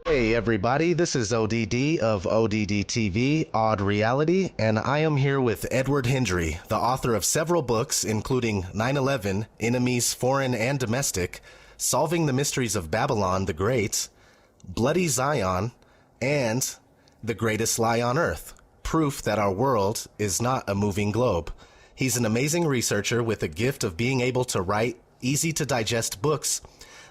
Hey everybody, this is ODD of ODD TV, Odd Reality, and I am here with Edward Hendrie, the author of several books, including 9/11, Enemies Foreign and Domestic, Solving the Mysteries of Babylon the Great, Bloody Zion, and The Greatest Lie on Earth, proof that our world is not a moving globe. He's an amazing researcher with a gift of being able to write easy-to-digest books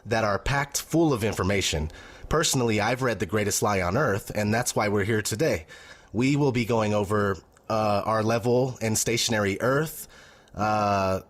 that are packed full of information. Personally, I've read The Greatest Lie on Earth, and that's why we're here today. We will be going over our level and stationary Earth, the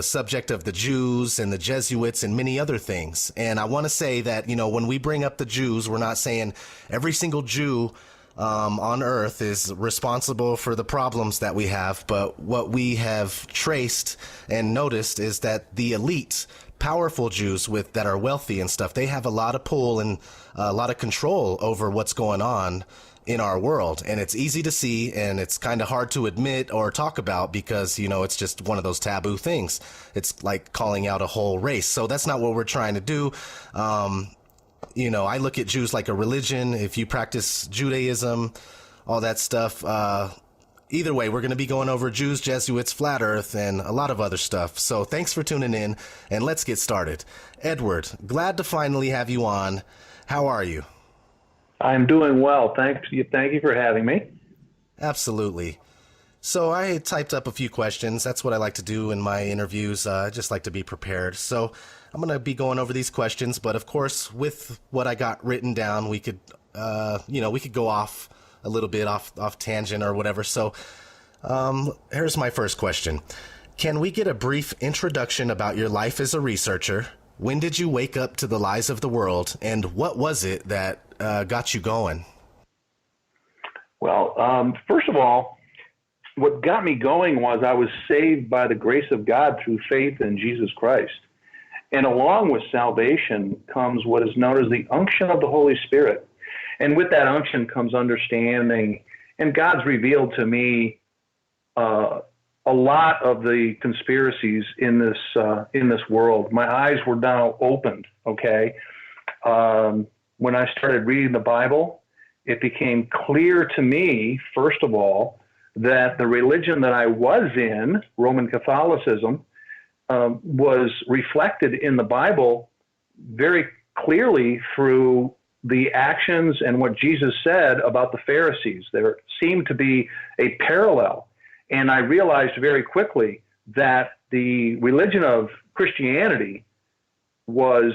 subject of the Jews and the Jesuits and many other things. And I want to say that, when we bring up the Jews, we're not saying every single Jew on Earth is responsible for the problems that we have, but what we have traced and noticed is that the elite, powerful Jews that are wealthy and stuff, they have a lot of pull and a lot of control over what's going on in our world. And it's easy to see, and it's kind of hard to admit or talk about because, it's just one of those taboo things. It's like calling out a whole race. So that's not what we're trying to do. I look at Jews like a religion. If you practice Judaism, all that stuff, either way, we're going to be going over Jews, Jesuits, Flat Earth, and a lot of other stuff. So thanks for tuning in, and let's get started. Edward, glad to finally have you on. How are you? I'm doing well. Thank you for having me. Absolutely. So I typed up a few questions. That's what I like to do in my interviews. I just like to be prepared. So I'm going to be going over these questions, but of course, with what I got written down, we could go off a little bit off tangent or whatever. So here's my first question. Can we get a brief introduction about your life as a researcher? When did you wake up to the lies of the world, and what was it that got you going? Well, first of all, what got me going was I was saved by the grace of God through faith in Jesus Christ. And along with salvation comes what is known as the unction of the Holy Spirit. And with that unction comes understanding. And God's revealed to me a lot of the conspiracies in this world. My eyes were now opened. Okay, when I started reading the Bible, it became clear to me, first of all, that the religion that I was in, Roman Catholicism, was reflected in the Bible very clearly through the actions and what Jesus said about the Pharisees. There seemed to be a parallel. And I realized very quickly that the religion of Christianity was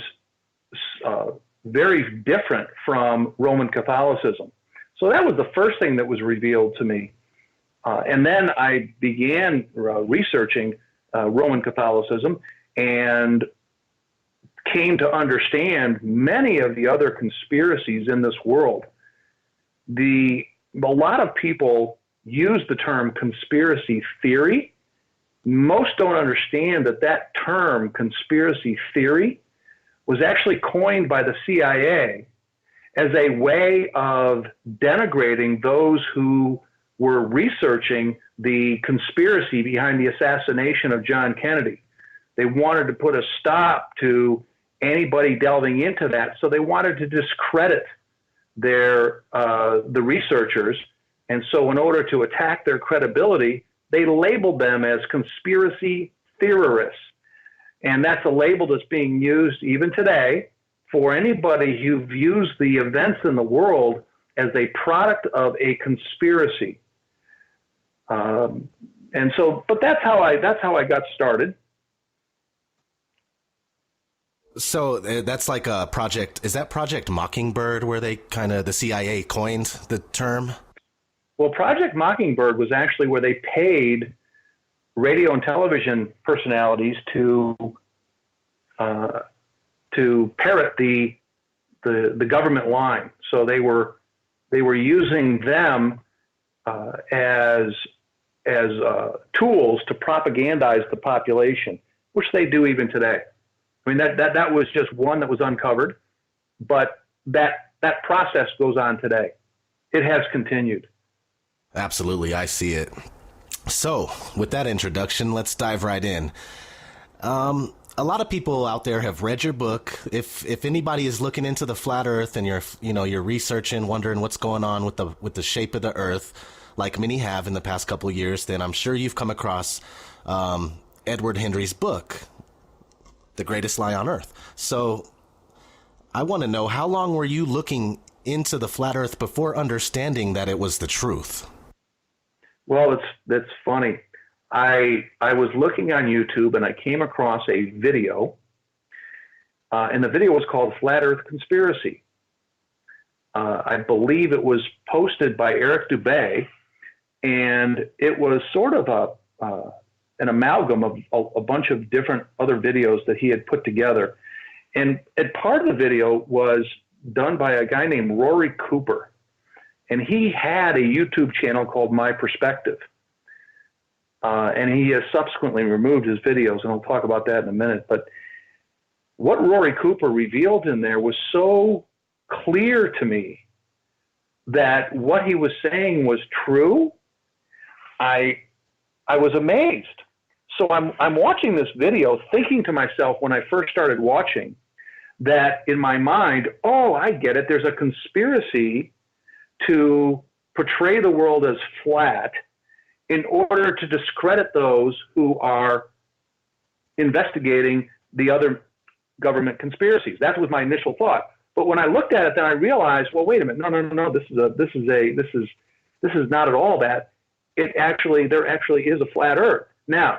very different from Roman Catholicism. So that was the first thing that was revealed to me. And then I began researching Roman Catholicism and came to understand many of the other conspiracies in this world. A lot of people use the term conspiracy theory. Most don't understand that term, conspiracy theory, was actually coined by the CIA as a way of denigrating those who were researching the conspiracy behind the assassination of John Kennedy. They wanted to put a stop to anybody delving into that, so they wanted to discredit the researchers. And so in order to attack their credibility, they labeled them as conspiracy theorists. And that's a label that's being used even today for anybody who views the events in the world as a product of a conspiracy. But that's how I got started. So that's like a project. Is that Project Mockingbird, where the CIA coined the term? Well, Project Mockingbird was actually where they paid radio and television personalities to parrot the government line. So they were using them as tools to propagandize the population, which they do even today. I mean, that was just one that was uncovered, but that process goes on today. It has continued. Absolutely, I see it. So, with that introduction, let's dive right in. a lot of people out there have read your book. If anybody is looking into the flat Earth and you're researching, wondering what's going on with the shape of the Earth, like many have in the past couple of years, then I'm sure you've come across Edward Hendrie's book, The Greatest Lie on Earth. So I want to know, how long were you looking into the flat Earth before understanding that it was the truth? Well, that's funny. I was looking on YouTube and I came across a video, and the video was called Flat Earth Conspiracy. I believe it was posted by Eric Dubay, and it was sort of an amalgam of a bunch of different other videos that he had put together. And part of the video was done by a guy named Rory Cooper, and he had a YouTube channel called My Perspective. And he has subsequently removed his videos, and I'll talk about that in a minute. But what Rory Cooper revealed in there was so clear to me that what he was saying was true. I was amazed. So I'm watching this video thinking to myself when I first started watching that in my mind, oh, I get it. There's a conspiracy to portray the world as flat in order to discredit those who are investigating the other government conspiracies. That was my initial thought. But when I looked at it, then I realized, well, wait a minute, no. This is not at all that. There actually is a flat Earth. Now,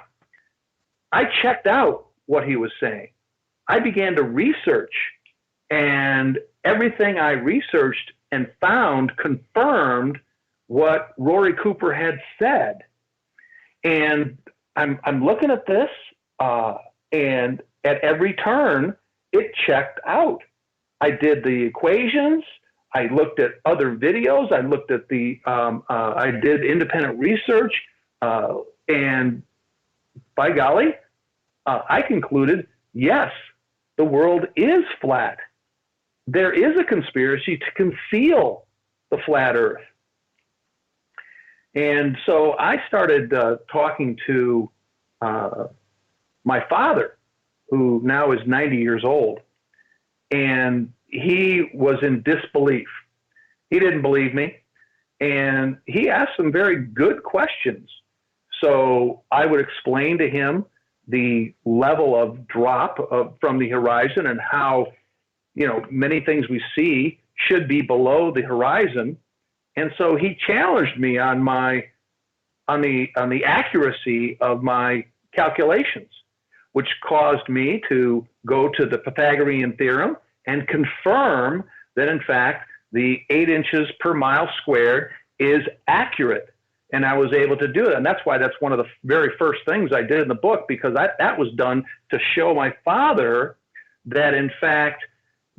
I checked out what he was saying. I began to research, and everything I researched and found confirmed what Rory Cooper had said. And I'm looking at this, and at every turn, it checked out. I did the equations. I looked at other videos. I looked at I did independent research, and by golly, I concluded, yes, the world is flat. There is a conspiracy to conceal the flat Earth. And so I started talking to my father, who now is 90 years old, and he was in disbelief. He didn't believe me, and he asked some very good questions. So I would explain to him the level of drop from the horizon and how, many things we see should be below the horizon. And so he challenged me on the accuracy of my calculations, which caused me to go to the Pythagorean theorem and confirm that, in fact, the 8 inches per mile squared is accurate. And I was able to do it. And that's why that's one of the very first things I did in the book, because that was done to show my father that, in fact,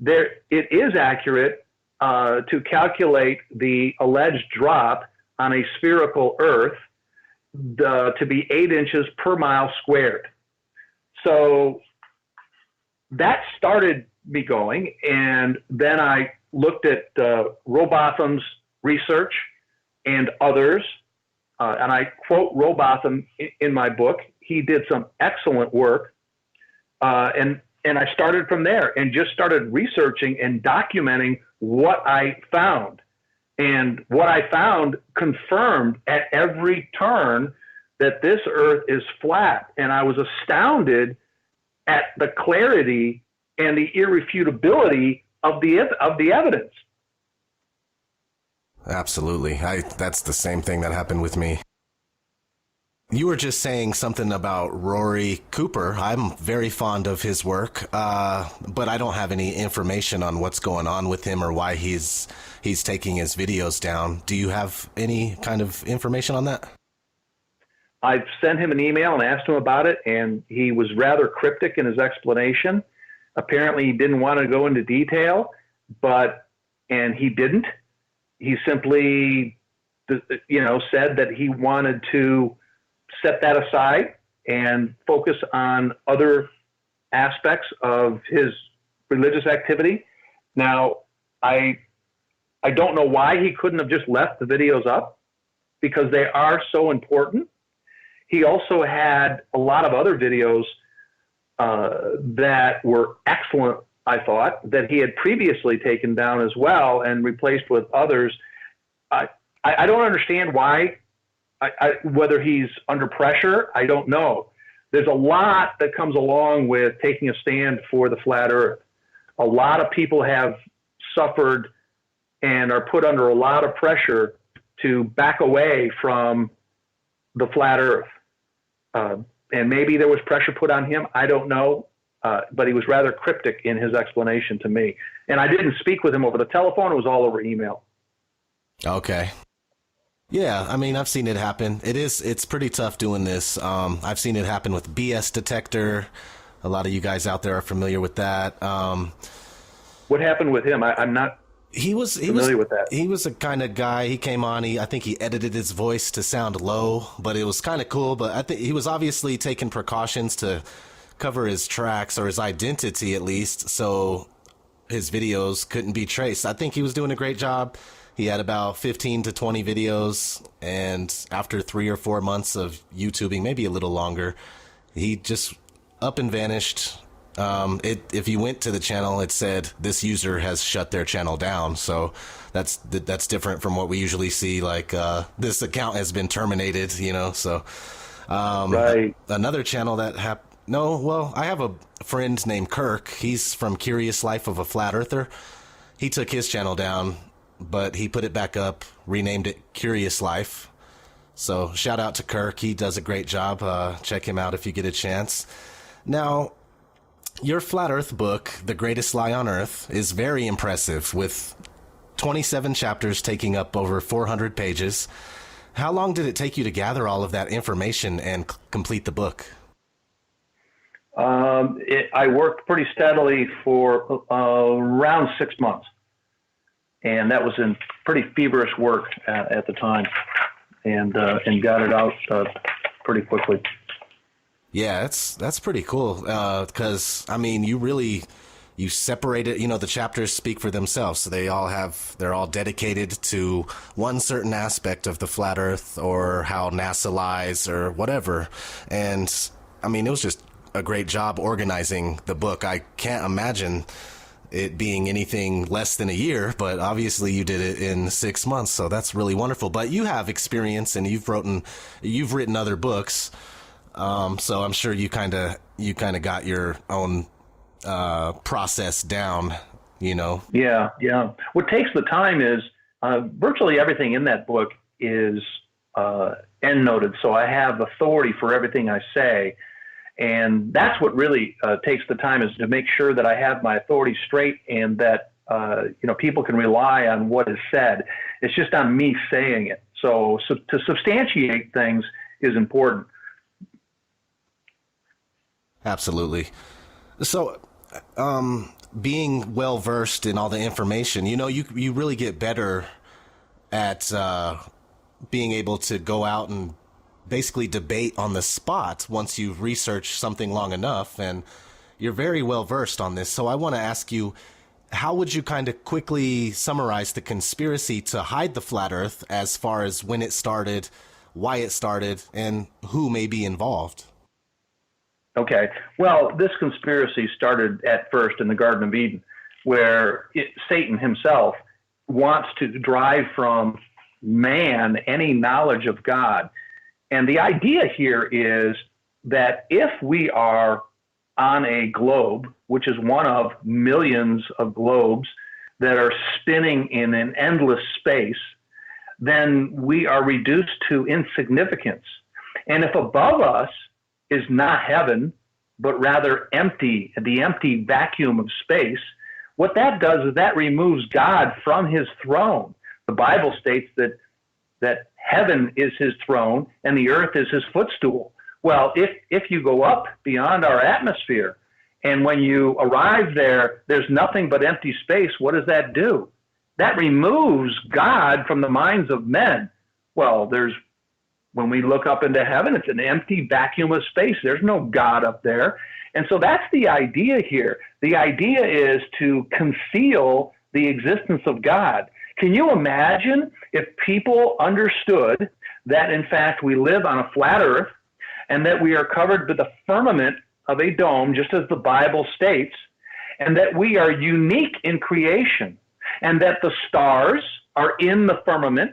it is accurate to calculate the alleged drop on a spherical Earth to be 8 inches per mile squared. So that started me going. And then I looked at Rowbotham's research and others. And I quote Rowbotham in my book. He did some excellent work. And I started from there and just started researching and documenting what I found. And what I found confirmed at every turn that this Earth is flat. And I was astounded at the clarity and the irrefutability of the evidence. Absolutely. That's the same thing that happened with me. You were just saying something about Rory Cooper. I'm very fond of his work, but I don't have any information on what's going on with him or why he's taking his videos down. Do you have any kind of information on that? I've sent him an email and asked him about it, and he was rather cryptic in his explanation. Apparently, he didn't want to go into detail, and he didn't. He simply, said that he wanted to set that aside and focus on other aspects of his religious activity. Now, I don't know why he couldn't have just left the videos up, because they are so important. He also had a lot of other videos that were excellent, I thought, that he had previously taken down as well and replaced with others. I don't understand why, whether he's under pressure, I don't know. There's a lot that comes along with taking a stand for the flat earth. A lot of people have suffered and are put under a lot of pressure to back away from the flat earth. And maybe there was pressure put on him. I don't know. But he was rather cryptic in his explanation to me. And I didn't speak with him over the telephone. It was all over email. Okay. Yeah, I mean, I've seen it happen. It's pretty tough doing this. I've seen it happen with BS detector. A lot of you guys out there are familiar with that. What happened with him? I'm not familiar with that. He was a kind of guy. He came on. I think he edited his voice to sound low, but it was kind of cool. But I think he was obviously taking precautions to cover his tracks, or his identity at least, so his videos couldn't be traced. I think he was doing a great job. He had about 15 to 20 videos, and after 3 or 4 months of YouTubing, maybe a little longer, he just up and vanished. If you went to the channel, it said this user has shut their channel down. So that's different from what we usually see. Like this account has been terminated. So right. Another channel that happened. No, well, I have a friend named Kirk. He's from Curious Life of a Flat Earther. He took his channel down, but he put it back up, renamed it Curious Life. So shout out to Kirk. He does a great job. Check him out if you get a chance. Now, your Flat Earth book, The Greatest Lie on Earth, is very impressive, with 27 chapters taking up over 400 pages. How long did it take you to gather all of that information and complete the book? I worked pretty steadily for around 6 months, and that was in pretty feverish work at the time, and got it out pretty quickly. Yeah, that's pretty cool. Because I mean, you separate it. The chapters speak for themselves. So they're all dedicated to one certain aspect of the flat Earth, or how NASA lies, or whatever. And I mean, it was just a great job organizing the book. I can't imagine it being anything less than a year, but obviously you did it in 6 months, so that's really wonderful. But you have experience, and you've written other books, so I'm sure you kind of got your own process down. Yeah. What takes the time is virtually everything in that book is endnoted, so I have authority for everything I say. And that's what really takes the time, is to make sure that I have my authority straight, and that people can rely on what is said. It's just on me saying it. So to substantiate things is important. Absolutely. So being well versed in all the information, you really get better at being able to go out and basically debate on the spot once you've researched something long enough, and you're very well versed on this. So I want to ask you, how would you kind of quickly summarize the conspiracy to hide the flat Earth, as far as when it started, why it started, and who may be involved? Okay. Well, this conspiracy started at first in the Garden of Eden, where Satan himself wants to drive from man any knowledge of God. And the idea here is that if we are on a globe, which is one of millions of globes that are spinning in an endless space, then we are reduced to insignificance. And if above us is not heaven, but rather empty, the empty vacuum of space, what that does is that removes God from his throne. The Bible states that heaven is his throne and the earth is his footstool. Well, if you go up beyond our atmosphere, and when you arrive there, there's nothing but empty space, what does that do? That removes God from the minds of men. Well, when we look up into heaven, it's an empty vacuum of space. There's no God up there. And so that's the idea here. The idea is to conceal the existence of God. Can you imagine if people understood that, in fact, we live on a flat earth, and that we are covered with a firmament of a dome, just as the Bible states, and that we are unique in creation, and that the stars are in the firmament,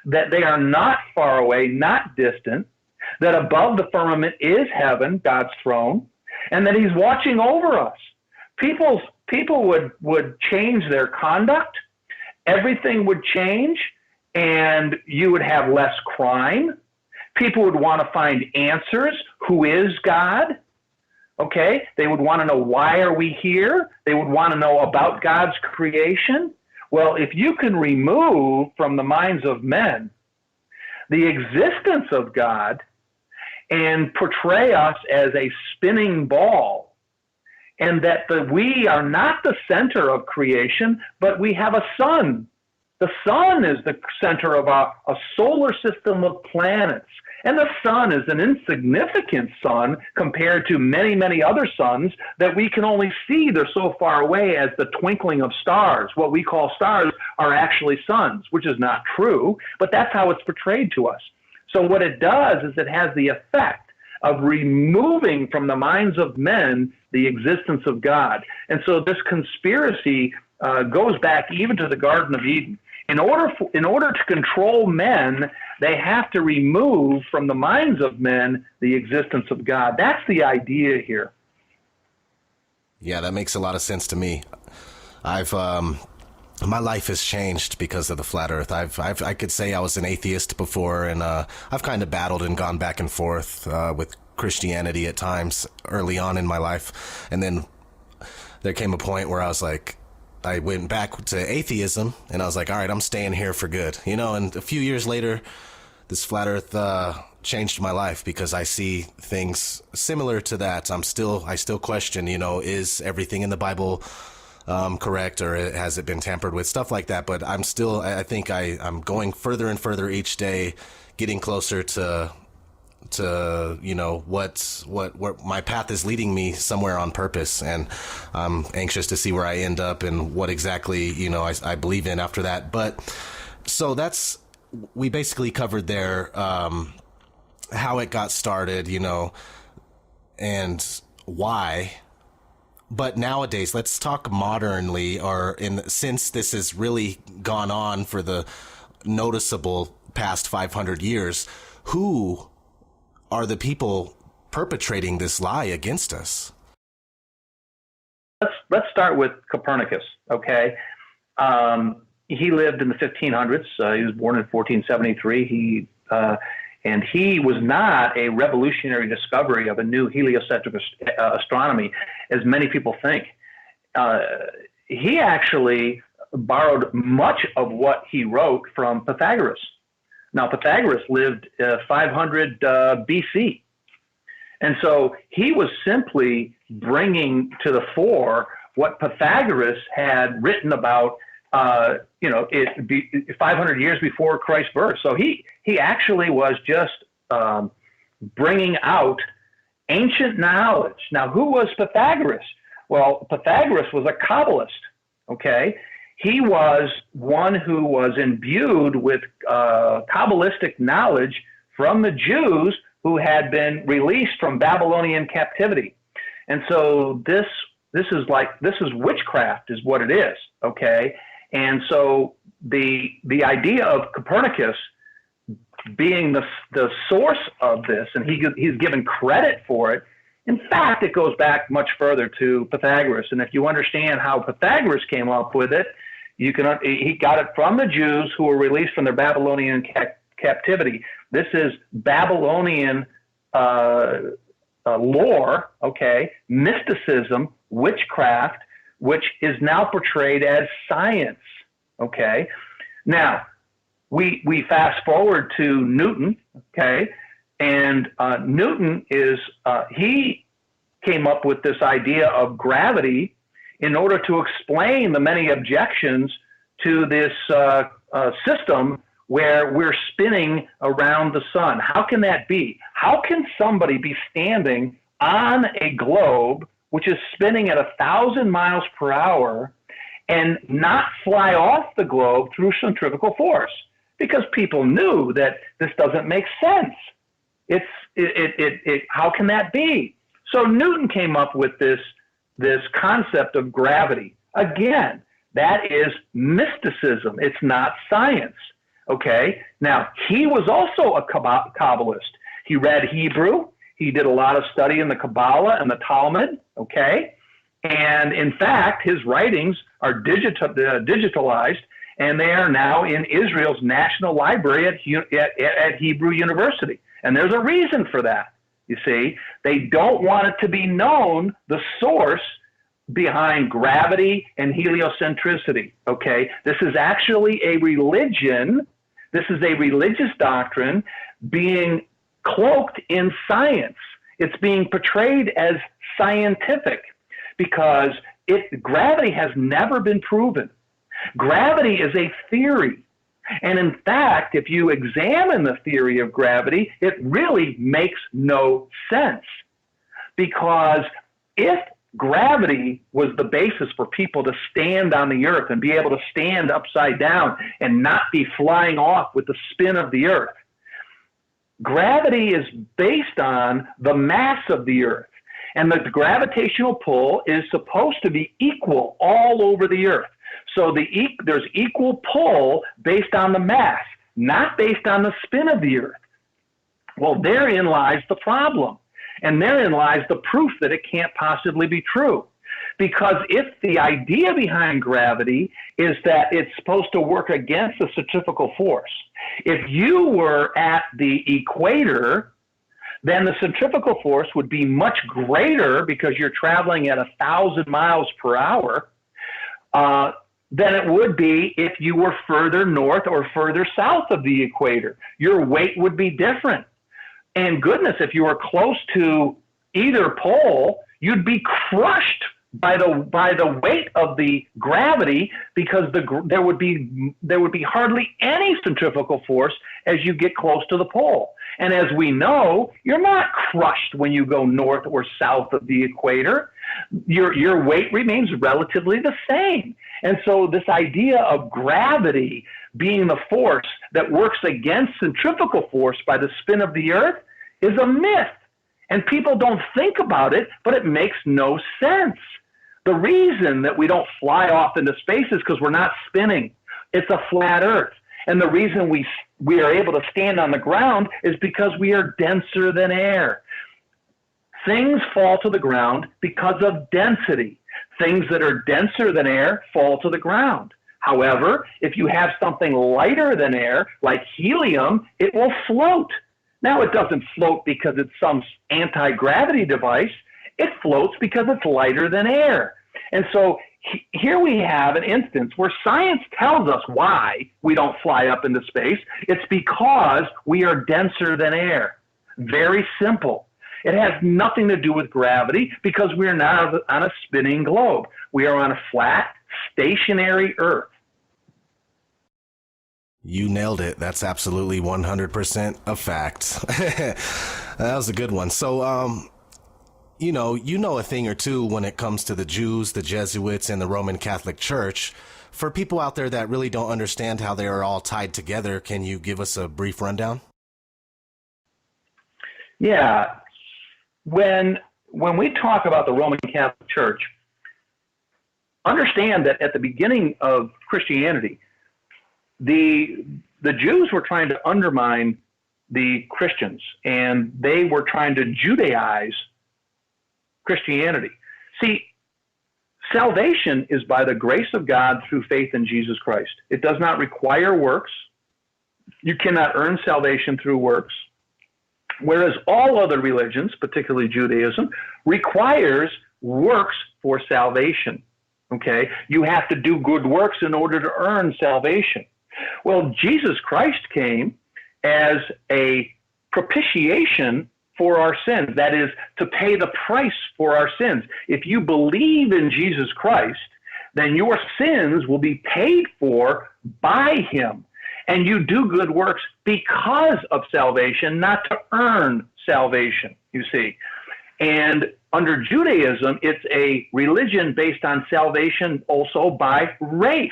that they are not far away, not distant, that above the firmament is heaven, God's throne, and that he's watching over us. People would change their conduct, everything would change, and you would have less crime. People would want to find answers. Who is God? Okay, they would want to know, why are we here? They would want to know about God's creation. Well, if you can remove from the minds of men the existence of God and portray us as a spinning ball, and that we are not the center of creation, but we have a sun. The sun is the center of a solar system of planets. And the sun is an insignificant sun compared to many, many other suns that we can only see. They're so far away as the twinkling of stars. What we call stars are actually suns, which is not true, but that's how it's portrayed to us. So what it does is it has the effect of removing from the minds of men the existence of God. And so this conspiracy goes back even to the Garden of Eden. In order to control men, they have to remove from the minds of men the existence of God. That's the idea here. Yeah, that makes a lot of sense to me. My life has changed because of the flat Earth. I could say I was an atheist before, and I've kind of battled and gone back and forth with Christianity at times early on in my life, and then there came a point where I went back to atheism, and I was like, all right, I'm staying here for good, and a few years later, this flat Earth changed my life because I see things similar to that. I still question, is everything in the Bible correct, or has it been tampered with, stuff like that. But I think I'm going further and further each day, getting closer to what my path is leading me somewhere on purpose, and I'm anxious to see where I end up and what exactly I believe in after that. But so we basically covered there how it got started, and why. But nowadays, let's talk modernly, since this has really gone on for the noticeable past 500 years, who are the people perpetrating this lie against us? Let's start with Copernicus, okay? He lived in the 1500s. He was born in 1473. And he was not a revolutionary discovery of a new heliocentric astronomy, as many people think. He actually borrowed much of what he wrote from Pythagoras. Now, Pythagoras lived 500 BC. And so he was simply bringing to the fore what Pythagoras had written about, 500 years before Christ's birth. So he actually was just bringing out ancient knowledge. Now, who was Pythagoras? Well, Pythagoras was a Kabbalist, okay? He was one who was imbued with Kabbalistic knowledge from the Jews who had been released from Babylonian captivity. And so this is witchcraft is what it is, okay? And so the idea of Copernicus being the source of this, and he's given credit for it. In fact, it goes back much further to Pythagoras. And if you understand how Pythagoras came up with it, he got it from the Jews who were released from their Babylonian captivity. This is Babylonian lore, okay, mysticism, witchcraft, which is now portrayed as science, okay? Now, we fast forward to Newton, okay? And Newton he came up with this idea of gravity in order to explain the many objections to this system where we're spinning around the sun. How can that be? How can somebody be standing on a globe which is spinning at 1,000 miles per hour and not fly off the globe through centrifugal force? Because people knew that this doesn't make sense. How can that be? So Newton came up with this concept of gravity. Again, that is mysticism. It's not science. Okay. Now, he was also a Kabbalist. He read Hebrew. He did a lot of study in the Kabbalah and the Talmud. Okay. And in fact, his writings are digitalized, and they are now in Israel's National Library at Hebrew University. And there's a reason for that. You see, they don't want it to be known the source behind gravity and heliocentricity. Okay. This is actually a religion. This is a religious doctrine being cloaked in science. It's being portrayed as scientific because gravity has never been proven. Gravity is a theory. And in fact, if you examine the theory of gravity, it really makes no sense. Because if gravity was the basis for people to stand on the earth and be able to stand upside down and not be flying off with the spin of the earth, gravity is based on the mass of the earth. And the gravitational pull is supposed to be equal all over the earth. So there's equal pull based on the mass, not based on the spin of the earth. Well, therein lies the problem. And therein lies the proof that it can't possibly be true. Because if the idea behind gravity is that it's supposed to work against the centrifugal force, if you were at the equator, then the centrifugal force would be much greater because you're traveling at 1,000 miles per hour than it would be if you were further north or further south of the equator. Your weight would be different. And goodness, if you were close to either pole, you'd be crushed by the weight of the gravity because there would be hardly any centrifugal force as you get close to the pole. And as we know, you're not crushed when you go north or south of the equator. Your weight remains relatively the same. And so this idea of gravity being the force that works against centrifugal force by the spin of the earth is a myth. And people don't think about it, but it makes no sense. The reason that we don't fly off into space is because we're not spinning. It's a flat earth. And the reason we are able to stand on the ground is because we are denser than air. Things fall to the ground because of density. Things that are denser than air fall to the ground. However, if you have something lighter than air, like helium, it will float. Now, it doesn't float because it's some anti-gravity device. It floats because it's lighter than air. And so here we have an instance where science tells us why we don't fly up into space. It's because we are denser than air. Very simple. It has nothing to do with gravity because we are not on a spinning globe. We are on a flat, stationary Earth. You nailed it. That's absolutely 100% a fact. That was a good one. So, you know a thing or two when it comes to the Jews, the Jesuits, and the Roman Catholic Church. For people out there that really don't understand how they are all tied together, can you give us a brief rundown? Yeah. When we talk about the Roman Catholic Church, understand that at the beginning of Christianity, the Jews were trying to undermine the Christians, and they were trying to Judaize Christianity. See, salvation is by the grace of God through faith in Jesus Christ. It does not require works. You cannot earn salvation through works. Whereas all other religions, particularly Judaism, requires works for salvation. Okay? You have to do good works in order to earn salvation. Well, Jesus Christ came as a propitiation for our sins. That is, to pay the price for our sins. If you believe in Jesus Christ, then your sins will be paid for by him. And you do good works because of salvation, not to earn salvation, you see. And under Judaism, it's a religion based on salvation also by race.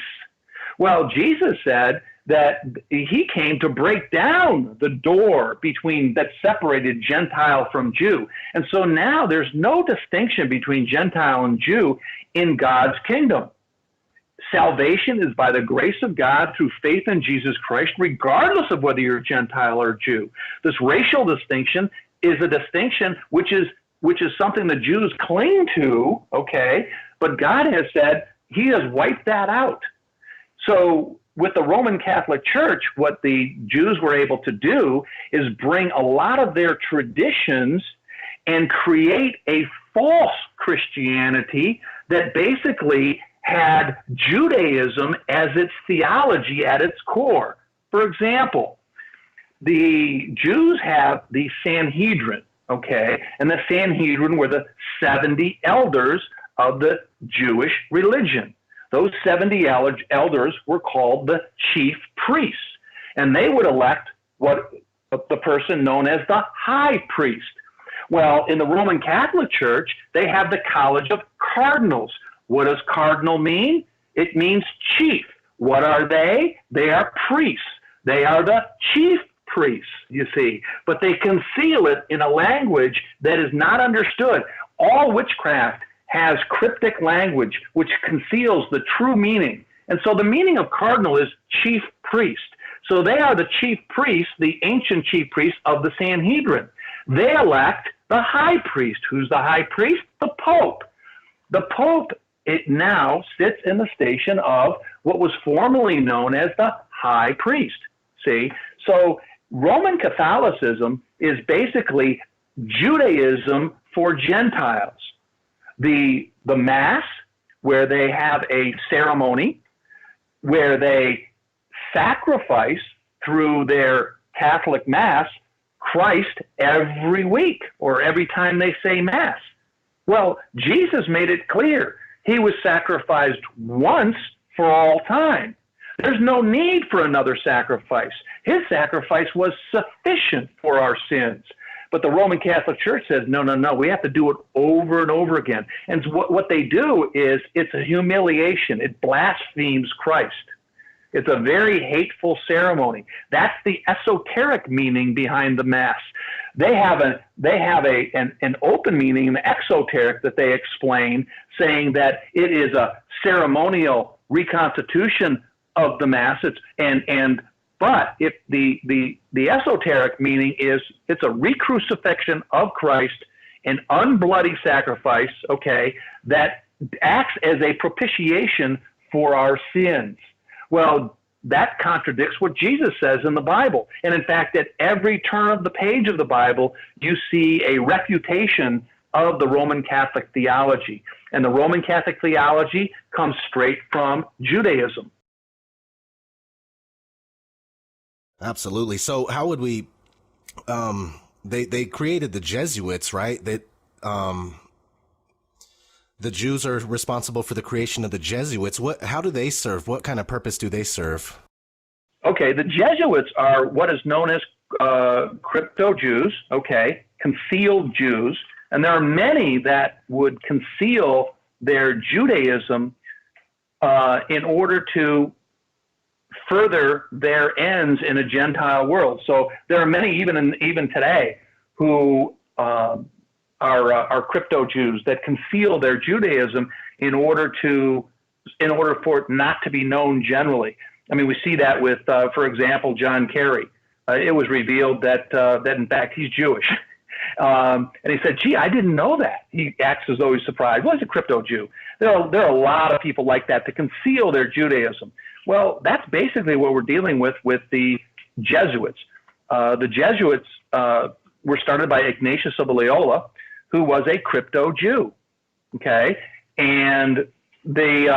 Well, Jesus said that he came to break down the door that separated Gentile from Jew. And so now there's no distinction between Gentile and Jew in God's kingdom. Salvation is by the grace of God through faith in Jesus Christ, regardless of whether you're Gentile or Jew. This racial distinction is a distinction which is something the Jews cling to, okay? But God has said he has wiped that out. So with the Roman Catholic Church, what the Jews were able to do is bring a lot of their traditions and create a false Christianity that basically had Judaism as its theology at its core. For example, the Jews have the Sanhedrin, okay? And the Sanhedrin were the 70 elders of the Jewish religion. Those 70 elders were called the chief priests, and they would elect the person known as the high priest. Well, in the Roman Catholic Church, they have the College of Cardinals. What does cardinal mean? It means chief. What are they? They are priests. They are the chief priests, you see. But they conceal it in a language that is not understood. All witchcraft has cryptic language which conceals the true meaning. And so the meaning of cardinal is chief priest. So they are the chief priests, the ancient chief priests of the Sanhedrin. They elect the high priest. Who's the high priest? The Pope. The Pope, it now sits in the station of what was formerly known as the high priest. See? So Roman Catholicism is basically Judaism for Gentiles. The Mass, where they have a ceremony, where they sacrifice through their Catholic Mass Christ every week or every time they say Mass. Well, Jesus made it clear. He was sacrificed once for all time. There's no need for another sacrifice. His sacrifice was sufficient for our sins. But the Roman Catholic Church says, no, we have to do it over and over again. And what they do is it's a humiliation. It blasphemes Christ. It's a very hateful ceremony. That's the esoteric meaning behind the Mass. They have an open meaning, an exoteric that they explain, saying that it is a ceremonial reconstitution of the Mass. But if the esoteric meaning is it's a recrucifixion of Christ, an unbloody sacrifice, okay, that acts as a propitiation for our sins. Well, that contradicts what Jesus says in the Bible. And in fact, at every turn of the page of the Bible, you see a refutation of the Roman Catholic theology. And the Roman Catholic theology comes straight from Judaism. Absolutely. So how would we, they created the Jesuits, right? The Jews are responsible for the creation of the Jesuits. How do they serve? What kind of purpose do they serve? Okay, the Jesuits are what is known as crypto-Jews, okay, concealed Jews. And there are many that would conceal their Judaism in order to further their ends in a Gentile world. So there are many, even today, who are crypto-Jews that conceal their Judaism in order for it not to be known generally. I mean, we see that with, for example, John Kerry. It was revealed that in fact he's Jewish, and he said, "Gee, I didn't know that." He acts as though he's surprised. Well, he's a crypto-Jew. There are a lot of people like that to conceal their Judaism. Well, that's basically what we're dealing with the Jesuits. The Jesuits were started by Ignatius of Loyola, who was a crypto-Jew, okay? And their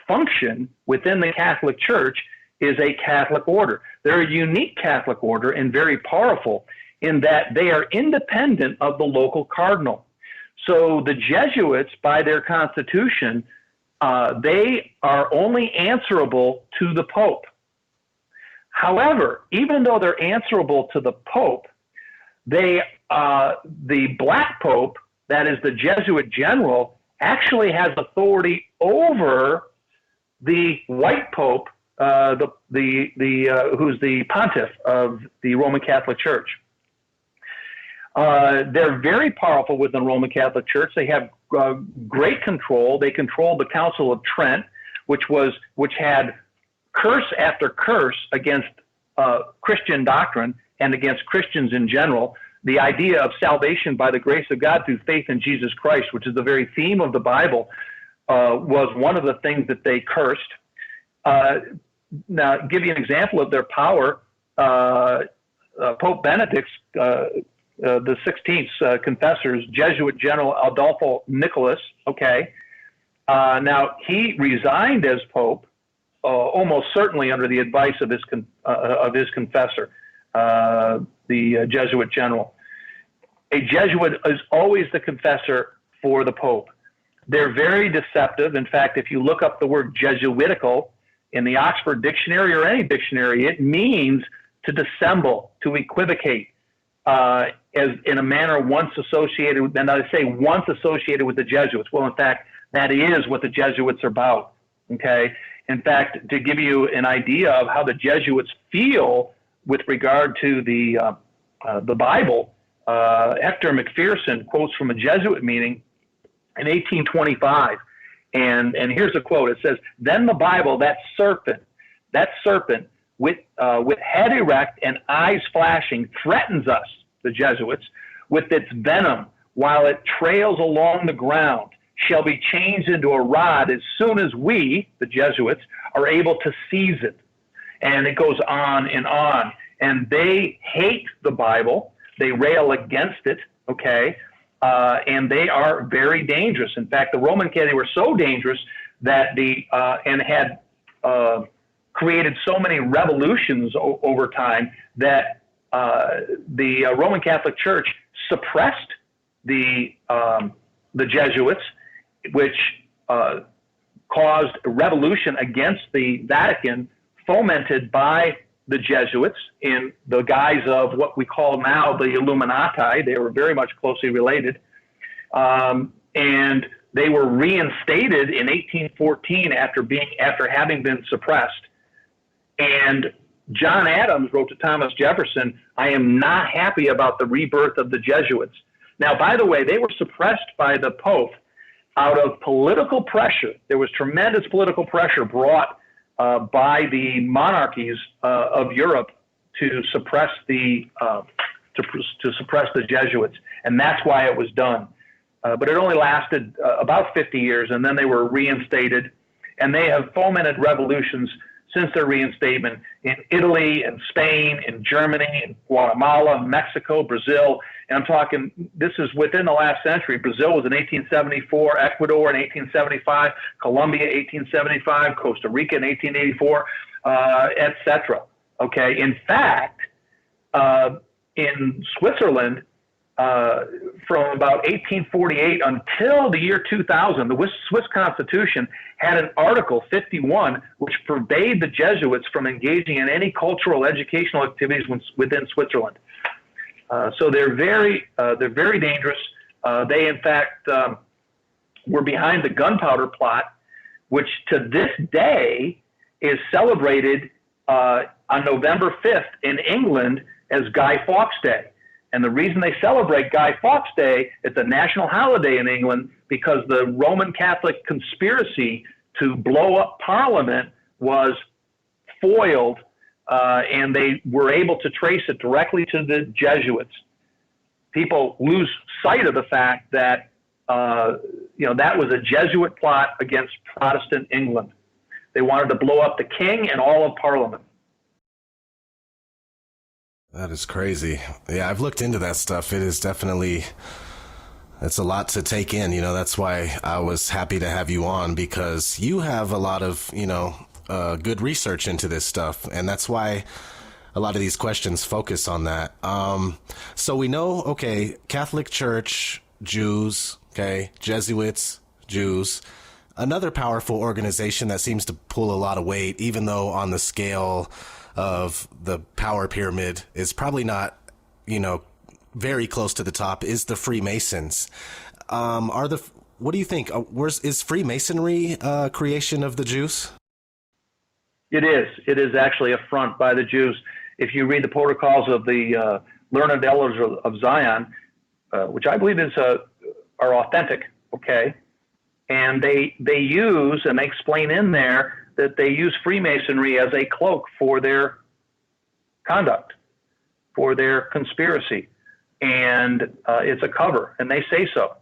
function within the Catholic Church is a Catholic order. They're a unique Catholic order and very powerful in that they are independent of the local cardinal. So the Jesuits, by their constitution, they are only answerable to the Pope. However, even though they're answerable to the Pope, the Black Pope, that is the Jesuit general, actually has authority over the white pope, who's the pontiff of the Roman Catholic Church. They're very powerful within the Roman Catholic Church. They have great control. They controlled the Council of Trent, which had curse after curse against Christian doctrine and against Christians in general. The idea of salvation by the grace of God through faith in Jesus Christ, which is the very theme of the Bible, was one of the things that they cursed. Now, give you an example of their power. Pope Benedict, the 16th confessor's Jesuit general Adolfo Nicholas. Okay, now he resigned as pope, almost certainly under the advice of his confessor, the Jesuit general. A Jesuit is always the confessor for the pope. They're very deceptive. In fact, if you look up the word Jesuitical in the Oxford Dictionary or any dictionary, it means to dissemble, to equivocate, as in a manner once associated with, and I say once associated with the Jesuits. Well, in fact, that is what the Jesuits are about. Okay. In fact, to give you an idea of how the Jesuits feel with regard to the Bible, Hector McPherson quotes from a Jesuit meeting in 1825, and here's a quote. It says, "Then the Bible, that serpent with head erect and eyes flashing, threatens us, the Jesuits, with its venom while it trails along the ground, shall be changed into a rod as soon as we, the Jesuits, are able to seize it." And it goes on and on. And they hate the Bible. They rail against it, okay? And they are very dangerous. In fact, the Roman Catholics were so dangerous that and had created so many revolutions over time that the Roman Catholic Church suppressed the Jesuits, which caused a revolution against the Vatican, fomented by the Jesuits in the guise of what we call now the Illuminati. They were very much closely related. And they were reinstated in 1814 after having been suppressed. And John Adams wrote to Thomas Jefferson, "I am not happy about the rebirth of the Jesuits." Now, by the way, they were suppressed by the Pope out of political pressure. There was tremendous political pressure brought by the monarchies of Europe to suppress the Jesuits, and that's why it was done. But it only lasted about 50 years, and then they were reinstated, and they have fomented revolutions since their reinstatement in Italy and Spain, in Germany, in Guatemala, Mexico, Brazil. And I'm talking, this is within the last century. Brazil was in 1874, Ecuador in 1875, Colombia 1875, Costa Rica in 1884, etc. Okay. In fact, in Switzerland, from about 1848 until the year 2000, the Swiss Constitution had an Article 51 which forbade the Jesuits from engaging in any cultural educational activities within Switzerland. So they're very dangerous. They, in fact, were behind the gunpowder plot, which to this day is celebrated on November 5th in England as Guy Fawkes Day. And the reason they celebrate Guy Fawkes Day, it's a national holiday in England because the Roman Catholic conspiracy to blow up Parliament was foiled, and they were able to trace it directly to the Jesuits. People lose sight of the fact that that was a Jesuit plot against Protestant England. They wanted to blow up the king and all of Parliament. That is crazy. Yeah, I've looked into that stuff. It is definitely, it's a lot to take in. That's why I was happy to have you on, because you have a lot of, good research into this stuff. And that's why a lot of these questions focus on that. So we know, okay, Catholic Church, Jews, okay, Jesuits, Jews. Another powerful organization that seems to pull a lot of weight, even though on the scale of the power pyramid is probably not, very close to the top, is the Freemasons. What do you think? Is Freemasonry a creation of the Jews? It is. It is actually a front by the Jews. If you read the protocols of the learned elders of Zion, which I believe are authentic, okay, and they use, and they explain in there that they use Freemasonry as a cloak for their conduct, for their conspiracy, and it's a cover, and they say so.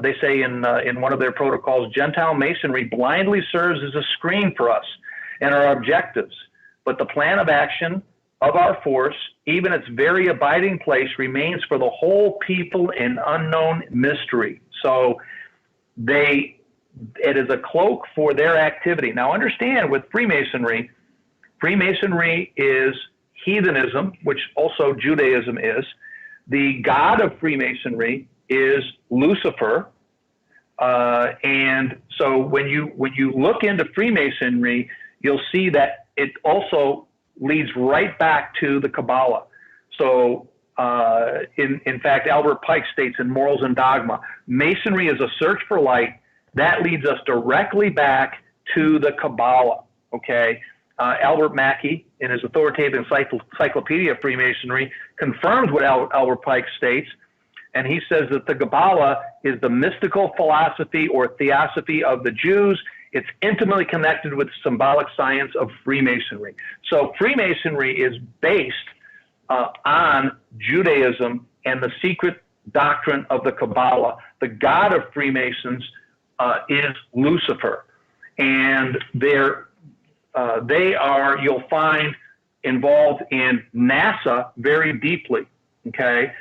They say in one of their protocols, Gentile Masonry blindly serves as a screen for us and our objectives, but the plan of action of our force, even its very abiding place, remains for the whole people in unknown mystery. So it is a cloak for their activity. Now understand, with Freemasonry is heathenism, which also Judaism is. The god of Freemasonry is Lucifer. And so when you look into Freemasonry, you'll see that it also leads right back to the Kabbalah. So in fact, Albert Pike states in Morals and Dogma, Masonry is a search for light that leads us directly back to the Kabbalah. Okay. Albert Mackey, in his authoritative Encyclopedia of Freemasonry, confirms what Albert Pike states, and he says that the Kabbalah is the mystical philosophy or theosophy of the Jews. It's intimately connected with the symbolic science of Freemasonry. So Freemasonry is based on Judaism and the secret doctrine of the Kabbalah. The god of Freemasons is Lucifer, and they are, you'll find, involved in NASA very deeply, okay?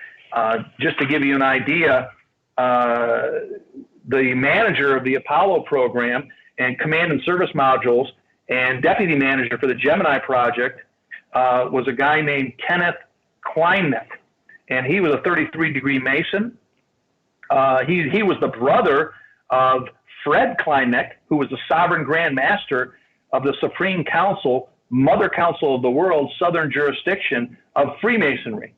Just to give you an idea, the manager of the Apollo program and command and service modules and deputy manager for the Gemini project was a guy named Kenneth Kleinneck, and he was a 33-degree Mason. He was the brother of Fred Kleinneck, who was the sovereign grand master of the Supreme Council, Mother Council of the World, Southern Jurisdiction of Freemasonry.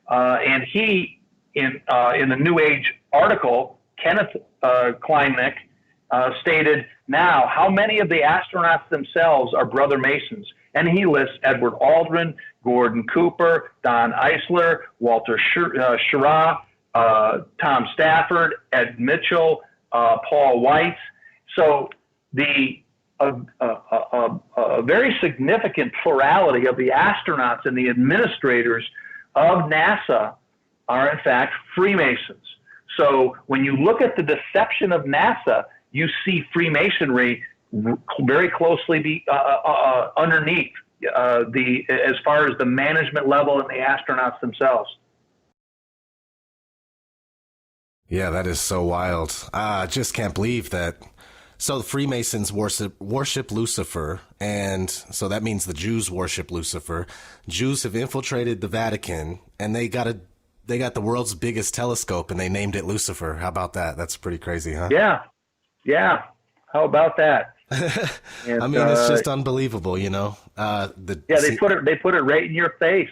And he, in the New Age article, Kenneth Kleinneck stated, now, how many of the astronauts themselves are Brother Masons? And he lists Edward Aldrin, Gordon Cooper, Don Eisler, Walter Schirra, Tom Stafford, Ed Mitchell, Paul Weitz. So a very significant plurality of the astronauts and the administrators of NASA are, in fact, Freemasons. So when you look at the deception of NASA, you see Freemasonry very closely underneath as far as the management level and the astronauts themselves. Yeah, that is so wild. I just can't believe that. So the Freemasons worship Lucifer, and so that means the Jews worship Lucifer. Jews have infiltrated the Vatican, and they got the world's biggest telescope, and they named it Lucifer. How about that? That's pretty crazy, huh? Yeah. How about that? And, I mean, it's just unbelievable, you know. They put it right in your face.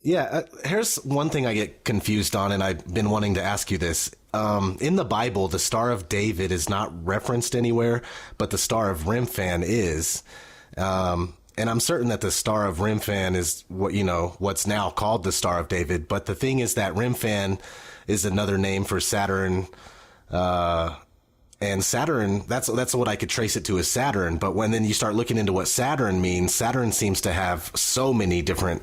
Yeah, here's one thing I get confused on, and I've been wanting to ask you this. In the Bible, the Star of David is not referenced anywhere, but the Star of Remphan is. And I'm certain that the Star of Remphan is what's now called the Star of David. But the thing is that Remphan is another name for Saturn. And Saturn, that's what I could trace it to, as Saturn. But when then you start looking into what Saturn means, Saturn seems to have so many different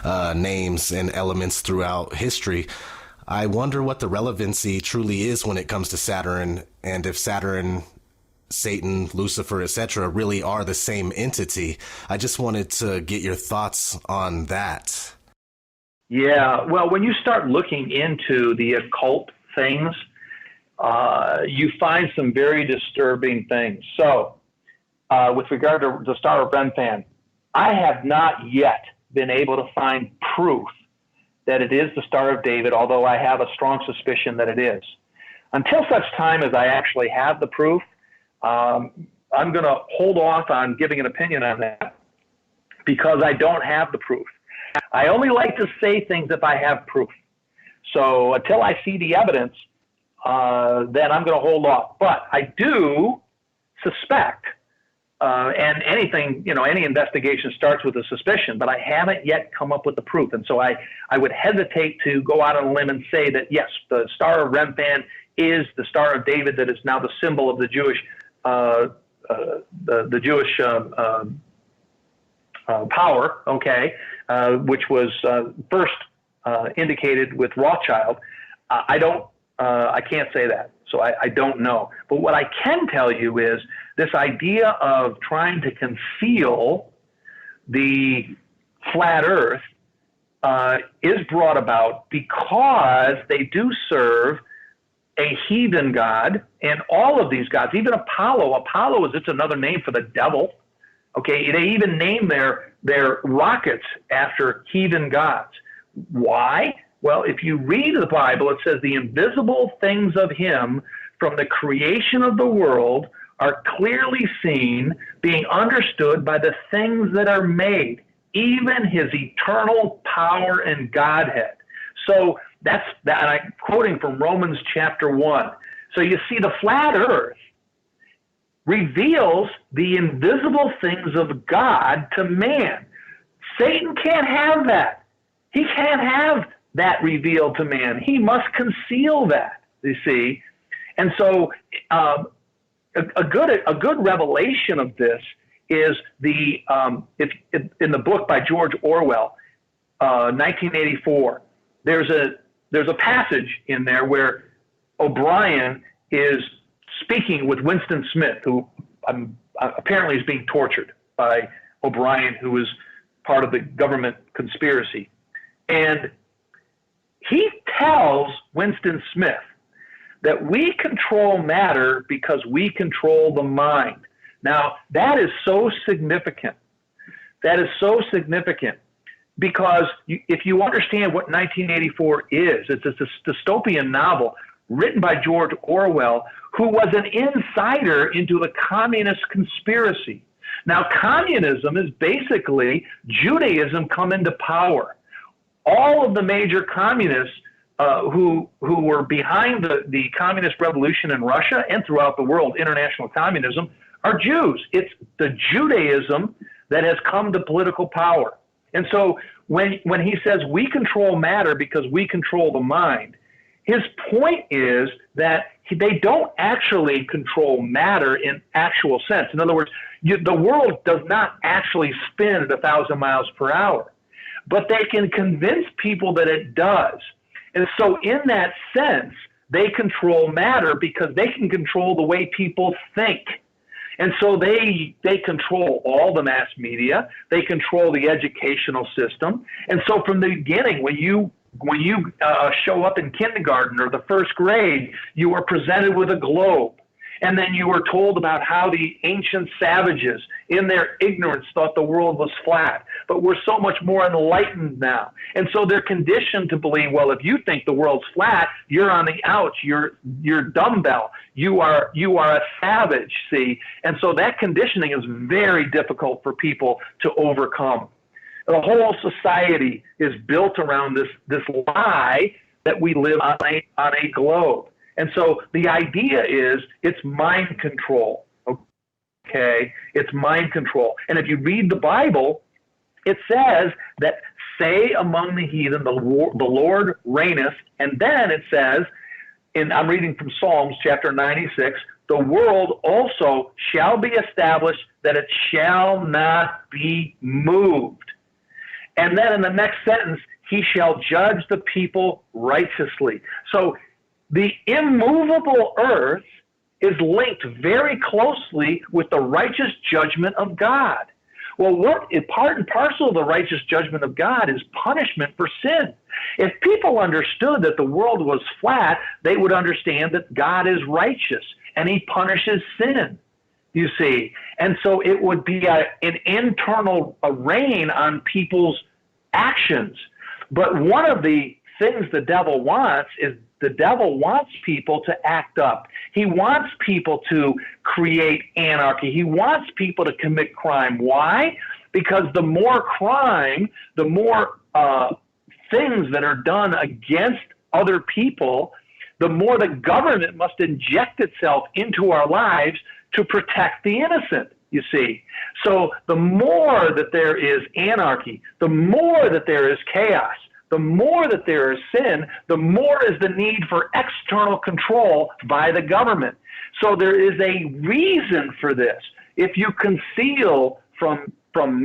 names and elements throughout history. I wonder what the relevancy truly is when it comes to Saturn, and if Saturn, Satan, Lucifer, etc. really are the same entity. I just wanted to get your thoughts on that. Yeah, well, when you start looking into the occult things, you find some very disturbing things. So, with regard to the Star of Remphan, I have not yet been able to find proof that it is the Star of David, although I have a strong suspicion that it is. Until such time as I actually have the proof, I'm going to hold off on giving an opinion on that because I don't have the proof. I only like to say things if I have proof. So until I see the evidence, then I'm going to hold off. But I do suspect, and anything, any investigation starts with a suspicion, but I haven't yet come up with the proof. And so I would hesitate to go out on a limb and say that, yes, the Star of Remphan is the Star of David that is now the symbol of the Jewish, power, which was first indicated with Rothschild. I can't say that. So I don't know. But what I can tell you is this idea of trying to conceal the flat earth is brought about because they do serve a heathen god, and all of these gods, even Apollo is it's another name for the devil. Okay, they even name their rockets after heathen gods. Why? Well, if you read the Bible, it says the invisible things of him from the creation of the world are clearly seen, being understood by the things that are made, even his eternal power and Godhead. So that's that. And I'm quoting from Romans chapter 1. So you see, the flat earth reveals the invisible things of God to man. Satan can't have that. He can't have that revealed to man. He must conceal that, you see. And so a good revelation of this is in the book by George Orwell, 1984. There's a passage in there where O'Brien is speaking with Winston Smith, who apparently is being tortured by O'Brien, who was part of the government conspiracy. And he tells Winston Smith that we control matter because we control the mind. Now, that is so significant. That is so significant because if you understand what 1984 is, it's a dystopian novel written by George Orwell, who was an insider into the communist conspiracy. Now, communism is basically Judaism come into power. All of the major communists who were behind the communist revolution in Russia and throughout the world, international communism, are Jews. It's the Judaism that has come to political power. And so when he says we control matter because we control the mind, his point is that they don't actually control matter in actual sense. In other words, the world does not actually spin at 1,000 miles per hour, but they can convince people that it does. And so in that sense, they control matter because they can control the way people think. And so they control all the mass media, they control the educational system. And so from the beginning, when you show up in kindergarten or the first grade, you are presented with a globe. And then you were told about how the ancient savages, in their ignorance, thought the world was flat. But we're so much more enlightened now. And so they're conditioned to believe, well, if you think the world's flat, you're on the outs, you're dumbbell, you are a savage, see? And so that conditioning is very difficult for people to overcome. The whole society is built around this lie that we live on a globe. And so the idea is it's mind control, okay? It's mind control. And if you read the Bible, it says that say among the heathen, the Lord reigneth. And then it says, I'm reading from Psalms chapter 96, the world also shall be established that it shall not be moved. And then in the next sentence, he shall judge the people righteously. So the immovable earth is linked very closely with the righteous judgment of God. Well, part and parcel of the righteous judgment of God is punishment for sin. If people understood that the world was flat, they would understand that God is righteous and he punishes sin, you see. And so it would be an internal reign on people's actions. But one of the things the devil wants is the devil wants people to act up. He wants people to create anarchy. He wants people to commit crime. Why? Because the more crime, the more things that are done against other people, the more the government must inject itself into our lives to protect the innocent, you see. So the more that there is anarchy, the more that there is chaos, the more that there is sin, the more is the need for external control by the government. So there is a reason for this. If you conceal from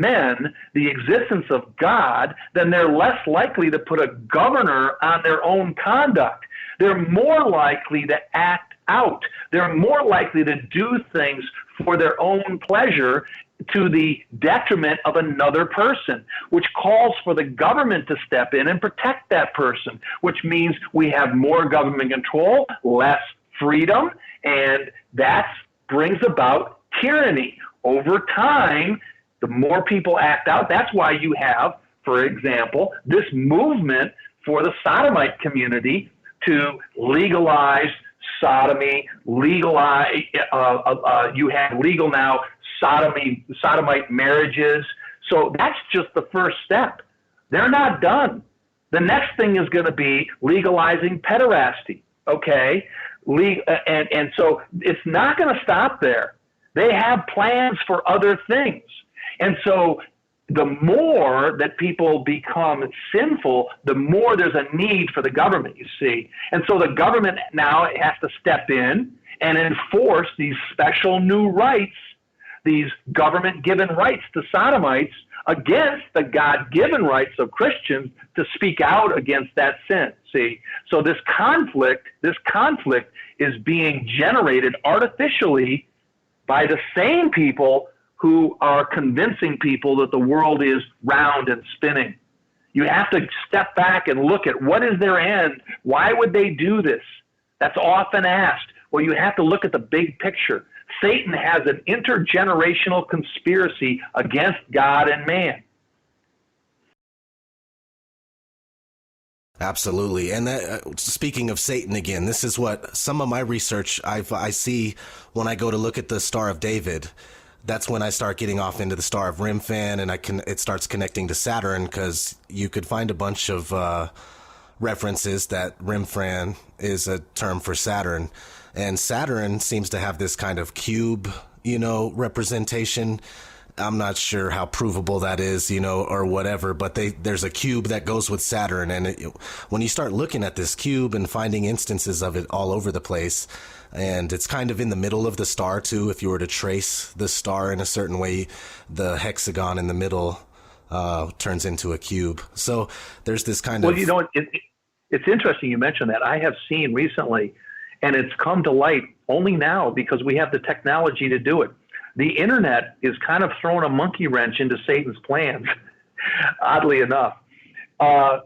men the existence of God, then they're less likely to put a governor on their own conduct. They're more likely to act out. They're more likely to do things for their own pleasure to the detriment of another person, which calls for the government to step in and protect that person, which means we have more government control, less freedom, and that brings about tyranny. Over time, the more people act out, that's why you have, for example, this movement for the sodomite community to legalize sodomy, legalize, you have legal now sodomite marriages. So that's just the first step. They're not done. The next thing is going to be legalizing pederasty, okay? And so it's not going to stop there. They have plans for other things. And so the more that people become sinful, the more there's a need for the government, you see. And so the government now has to step in and enforce these special new rights, these government-given rights to sodomites against the God-given rights of Christians to speak out against that sin, see. So this conflict is being generated artificially by the same people who are convincing people that the world is round and spinning. You have to step back and look at what is their end? Why would they do this? That's often asked. Well, you have to look at the big picture. Satan has an intergenerational conspiracy against God and man. Absolutely. And speaking of Satan again, this is what some of my research I see when I go to look at the Star of David. That's when I start getting off into the Star of Remphan, and it starts connecting to Saturn, because you could find a bunch of references that Remphan is a term for Saturn. And Saturn seems to have this kind of cube, representation. I'm not sure how provable that is, or whatever, but there's a cube that goes with Saturn. And when you start looking at this cube and finding instances of it all over the place, and it's kind of in the middle of the star too, if you were to trace the star in a certain way, the hexagon in the middle turns into a cube. So there's this kind of... Well, it's interesting you mentioned that. I have seen recently, and it's come to light only now because we have the technology to do it. The internet is kind of throwing a monkey wrench into Satan's plans, oddly enough. On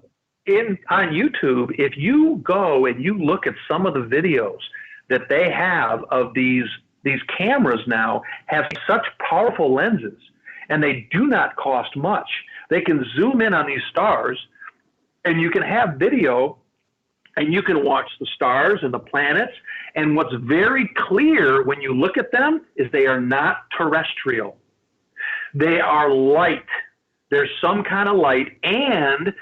YouTube, if you go and you look at some of the videos that they have of these cameras now have such powerful lenses, and they do not cost much. They can zoom in on these stars, and you can have video, and you can watch the stars and the planets. And what's very clear when you look at them is they are not terrestrial. They are light. There's some kind of light. And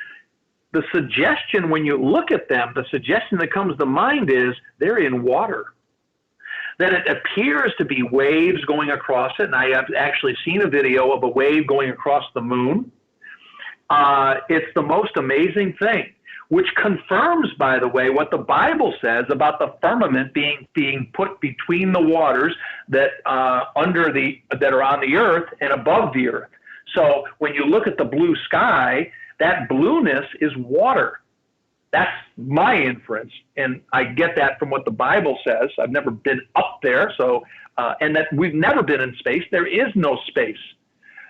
the suggestion when you look at them, the suggestion that comes to mind is they're in water. That it appears to be waves going across it. And I have actually seen a video of a wave going across the moon. It's the most amazing thing, which confirms, by the way, what the Bible says about the firmament being put between the waters that are on the earth and above the earth. So when you look at the blue sky, that blueness is water. That's my inference, and I get that from what the Bible says. I've never been up there, and that we've never been in space. There is no space.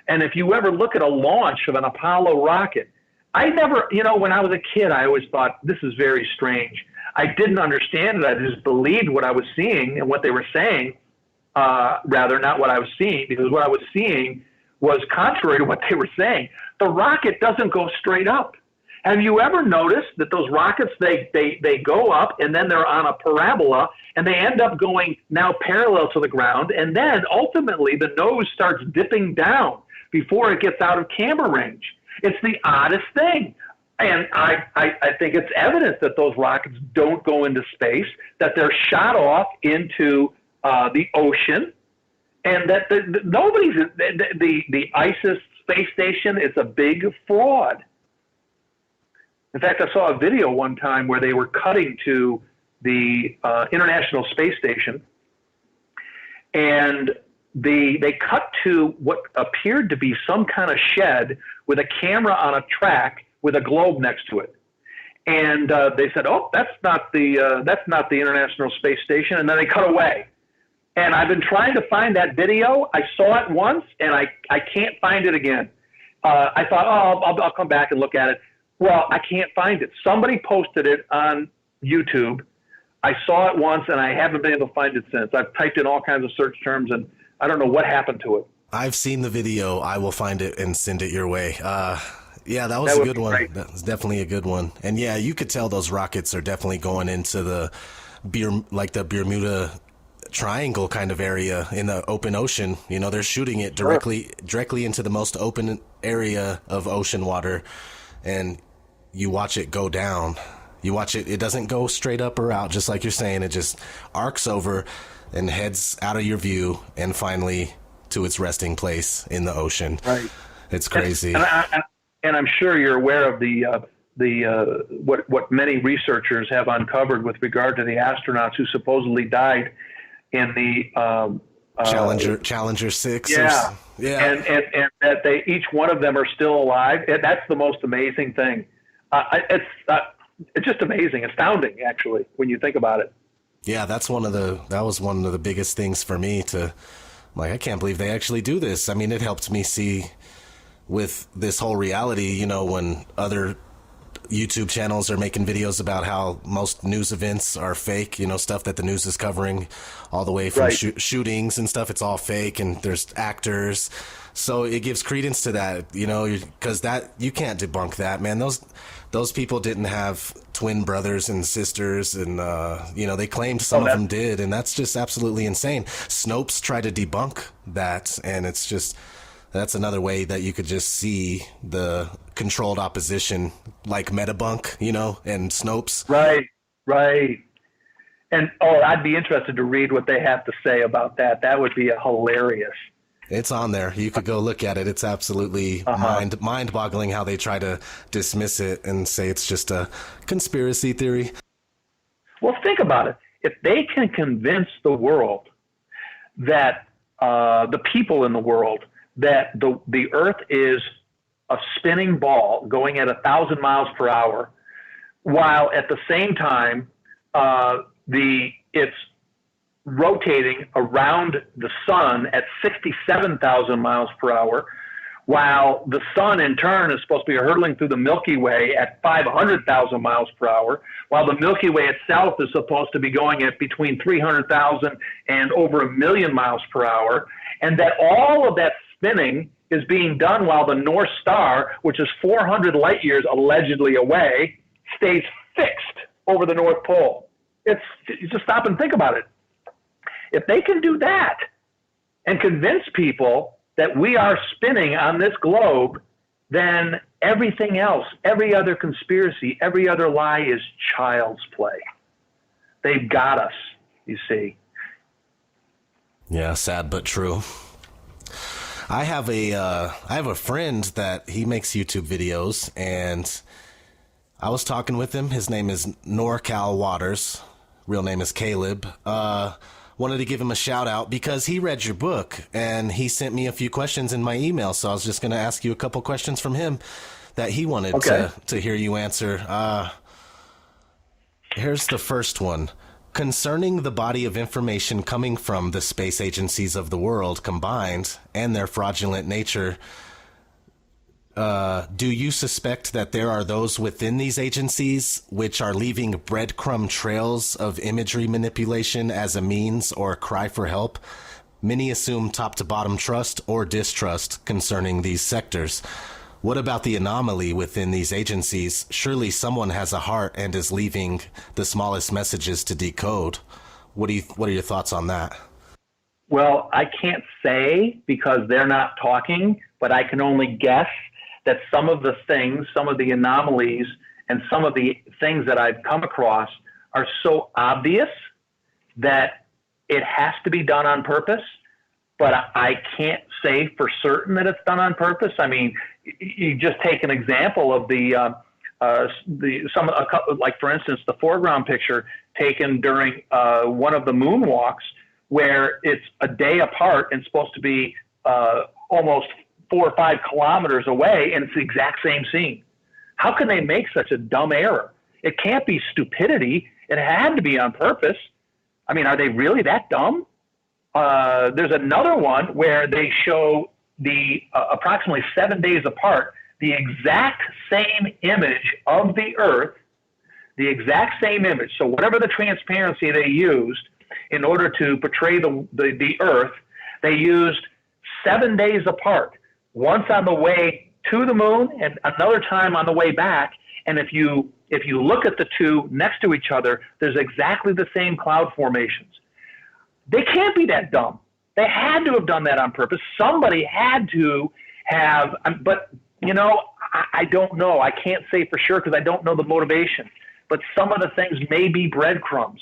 And if you ever look at a launch of an Apollo rocket, I never, when I was a kid, I always thought, this is very strange. I didn't understand it. I just believed what I was seeing and what they were saying, rather not what I was seeing, because what I was seeing was contrary to what they were saying. The rocket doesn't go straight up. Have you ever noticed that those rockets, they go up and then they're on a parabola and they end up going now parallel to the ground, and then ultimately the nose starts dipping down before it gets out of camera range? It's the oddest thing. And I think it's evident that those rockets don't go into space, that they're shot off into the ocean, and that nobody's the ISIS space station is a big fraud. In fact, I saw a video one time where they were cutting to the International Space Station, and they cut to what appeared to be some kind of shed with a camera on a track with a globe next to it. And they said, "Oh, that's not the International Space Station," and then they cut away. And I've been trying to find that video. I saw it once, and I can't find it again. I thought, I'll come back and look at it. Well, I can't find it. Somebody posted it on YouTube. I saw it once, and I haven't been able to find it since. I've typed in all kinds of search terms, and I don't know what happened to it. I've seen the video. I will find it and send it your way. Yeah, that was a good one. Great. That was definitely a good one. And yeah, you could tell those rockets are definitely going into the Bermuda Triangle kind of area in the open ocean. You know, they're shooting it directly into the most open area of ocean water, and you watch it go down. You watch it. It doesn't go straight up or out, just like you're saying. It just arcs over and heads out of your view, and finally to its resting place in the ocean. Right. It's crazy. And I'm sure you're aware of what many researchers have uncovered with regard to the astronauts who supposedly died in the Challenger 6. Yeah, and that each one of them are still alive. That's the most amazing thing. It's just amazing, astounding, actually, when you think about it. Yeah, that was one of the biggest things for me I can't believe they actually do this. I mean, it helped me see with this whole reality, you know, when other YouTube channels are making videos about how most news events are fake, you know, stuff that the news is covering all the way from shootings and stuff. It's all fake, and there's actors. So it gives credence to that, you know, because that you can't debunk that, man. Those people didn't have twin brothers and sisters, and you know, they claimed some of them did, and that's just absolutely insane. Snopes tried to debunk that, and that's another way that you could just see the controlled opposition, like Metabunk, you know, and Snopes. Right. And I'd be interested to read what they have to say about that. That would be hilarious. It's on there. You could go look at it. It's absolutely mind-boggling how they try to dismiss it and say it's just a conspiracy theory. Well, think about it. If they can convince the world that the people in the world that the Earth is a spinning ball going at 1,000 miles per hour, while at the same time it's rotating around the sun at 67,000 miles per hour, while the sun in turn is supposed to be hurtling through the Milky Way at 500,000 miles per hour, while the Milky Way itself is supposed to be going at between 300,000 and over 1,000,000 miles per hour, and that all of that spinning is being done while the North Star, which is 400 light years allegedly away, stays fixed over the North Pole. You just stop and think about it. If they can do that and convince people that we are spinning on this globe, then everything else, every other conspiracy, every other lie is child's play. They've got us, you see. Yeah, sad but true. I have a friend that he makes YouTube videos, and I was talking with him. His name is NorCal Waters. Real name is Caleb. Wanted to give him a shout out because he read your book and he sent me a few questions in my email. So I was just going to ask you a couple questions from him that he wanted to hear you answer. Here's the first one. Concerning the body of information coming from the space agencies of the world combined and their fraudulent nature, do you suspect that there are those within these agencies which are leaving breadcrumb trails of imagery manipulation as a means or a cry for help? Many assume top to bottom trust or distrust concerning these sectors. What about the anomaly within these agencies? Surely someone has a heart and is leaving the smallest messages to decode. What are your thoughts on that? Well, I can't say because they're not talking, but I can only guess that some of the things, some of the anomalies, and some of the things that I've come across are so obvious that it has to be done on purpose. but I can't say for certain that it's done on purpose. I mean, you just take an example of like for instance, the foreground picture taken during one of the moonwalks, where it's a day apart and supposed to be almost 4 or 5 kilometers away, and it's the exact same scene. How can they make such a dumb error? It can't be stupidity. It had to be on purpose. I mean, are they really that dumb? There's another one where they show the approximately 7 days apart, the exact same image of the Earth, the exact same image. So whatever the transparency they used in order to portray the Earth, they used 7 days apart, once on the way to the moon and another time on the way back. And if you look at the two next to each other, there's exactly the same cloud formations. They can't be that dumb. They had to have done that on purpose. Somebody had to have, but you know, I don't know. I can't say for sure because I don't know the motivation. But some of the things may be breadcrumbs.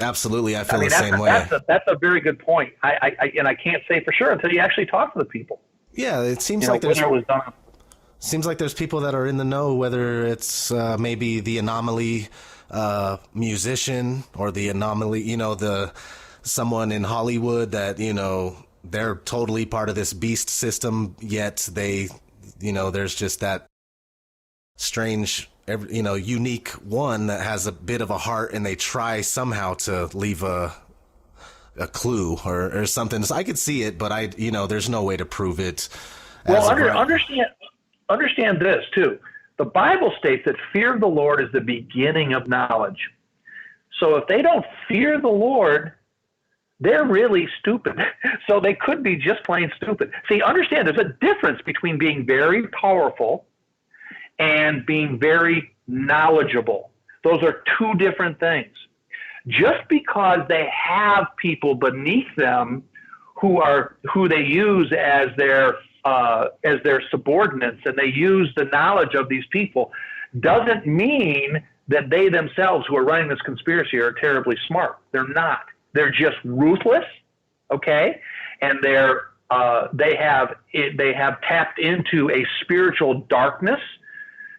Absolutely, I feel the same way. That's a very good point. And I can't say for sure until you actually talk to the people. Yeah, it seems like there's people that are in the know, whether it's maybe the anomaly musician or the anomaly, you know, someone in Hollywood that, you know, they're totally part of this beast system, yet they, you know, there's just that strange, you know, unique one that has a bit of a heart, and they try somehow to leave a clue or something. So I could see it, but you know, there's no way to prove it. Well, understand this too. The Bible states that fear of the Lord is the beginning of knowledge. So if they don't fear the Lord, they're really stupid. So they could be just plain stupid. See, understand there's a difference between being very powerful and being very knowledgeable. Those are two different things. Just because they have people beneath them who they use as their subordinates, and they use the knowledge of these people, doesn't mean that they themselves who are running this conspiracy are terribly smart. They're not. They're just ruthless, okay? And they have tapped into a spiritual darkness,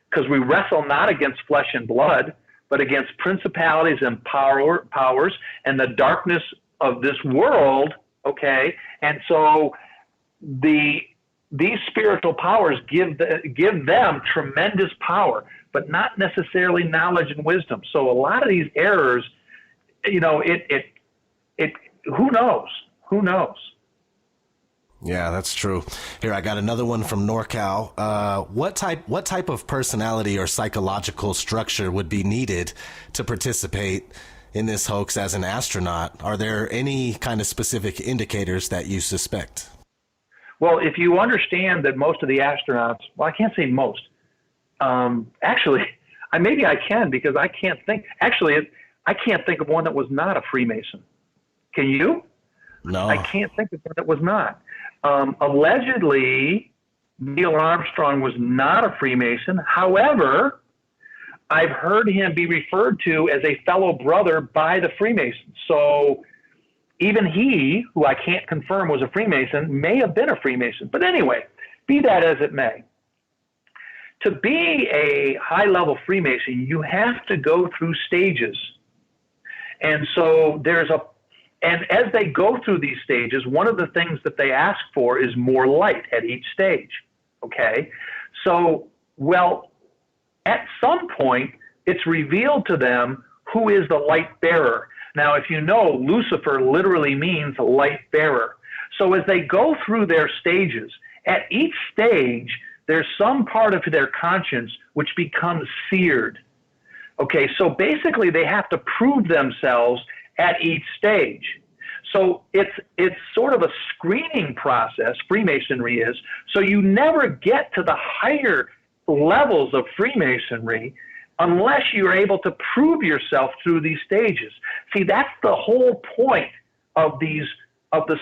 because we wrestle not against flesh and blood, but against principalities and powers and the darkness of this world, okay? And so these spiritual powers give them tremendous power, but not necessarily knowledge and wisdom. So a lot of these errors, you know, who knows? Who knows? Yeah, that's true. Here, I got another one from NorCal. What type of personality or psychological structure would be needed to participate in this hoax as an astronaut? Are there any kind of specific indicators that you suspect? Well, if you understand that most of the astronauts, well, I can't say most. Actually, maybe I can, because I can't think. Actually, I can't think of one that was not a Freemason. Can you? No. I can't think of one that was not. Allegedly, Neil Armstrong was not a Freemason. However, I've heard him be referred to as a fellow brother by the Freemasons. So even he, who I can't confirm was a Freemason, may have been a Freemason. But anyway, be that as it may. To be a high-level Freemason, you have to go through stages. And so and as they go through these stages, one of the things that they ask for is more light at each stage, okay? So, well, at some point, it's revealed to them who is the light bearer. Now, if you know, Lucifer literally means light bearer. So as they go through their stages, at each stage, there's some part of their conscience which becomes seared. Okay, so basically they have to prove themselves at each stage. So it's sort of a screening process, Freemasonry is, so you never get to the higher levels of Freemasonry unless you're able to prove yourself through these stages. See, that's the whole point of the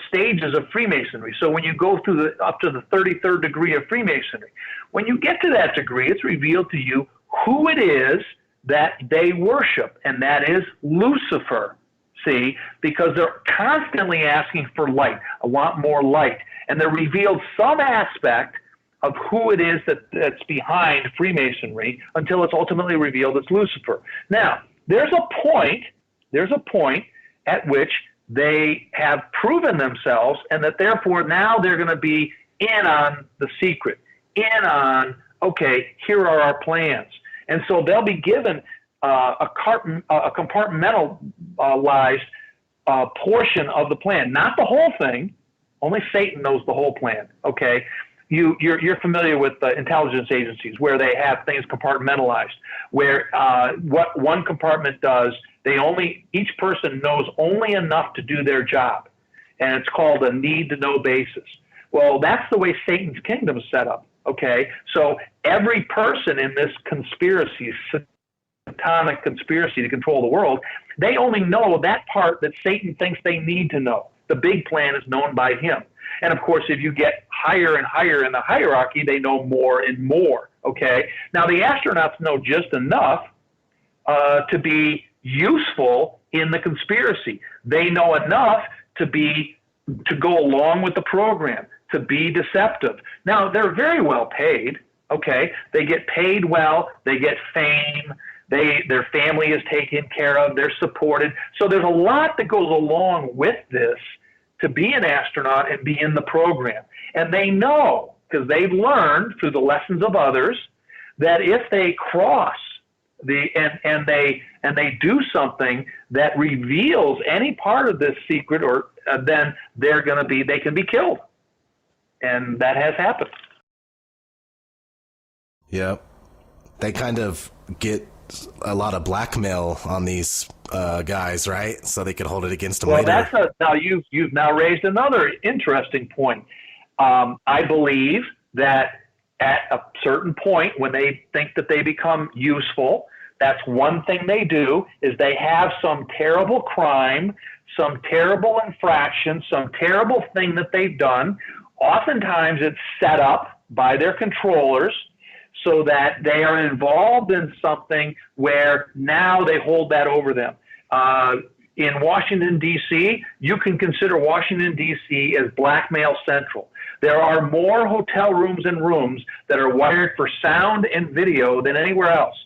stages of Freemasonry. So when you go through up to the 33rd degree of Freemasonry, when you get to that degree, it's revealed to you who it is that they worship, and that is Lucifer, see, because they're constantly asking for light. I want more light. And they're revealed some aspect of who it is that's behind Freemasonry until it's ultimately revealed it's Lucifer. Now, there's a point at which they have proven themselves, and that therefore now they're going to be in on the secret, in on, okay, here are our plans. And so they'll be given a compartmentalized portion of the plan, not the whole thing. Only Satan knows the whole plan, okay? You're familiar with intelligence agencies where they have things compartmentalized, where what one compartment does, each person knows only enough to do their job, and it's called a need-to-know basis. Well, that's the way Satan's kingdom is set up, okay? So every person in this conspiracy, satanic conspiracy to control the world, they only know that part that Satan thinks they need to know. The big plan is known by him. And of course, if you get higher and higher in the hierarchy, they know more and more, okay? Now, the astronauts know just enough to be useful in the conspiracy. They know enough to go along with the program, to be deceptive. Now, they're very well paid, okay? They get paid well, they get fame, their family is taken care of, they're supported. So there's a lot that goes along with this to be an astronaut and be in the program. And they know, because they've learned through the lessons of others, that if they cross and they do something that reveals any part of this secret, or then they can be killed. And that has happened. Yep. They kind of get a lot of blackmail on these guys, right? So they could hold it against them later. Now you've now raised another interesting point. I believe that at a certain point, when they think that they become useful, that's one thing they do, is they have some terrible crime, some terrible infraction, some terrible thing that they've done. Oftentimes it's set up by their controllers so that they are involved in something where now they hold that over them. In Washington, D.C., you can consider Washington, D.C. as blackmail central. There are more hotel rooms and rooms that are wired for sound and video than anywhere else.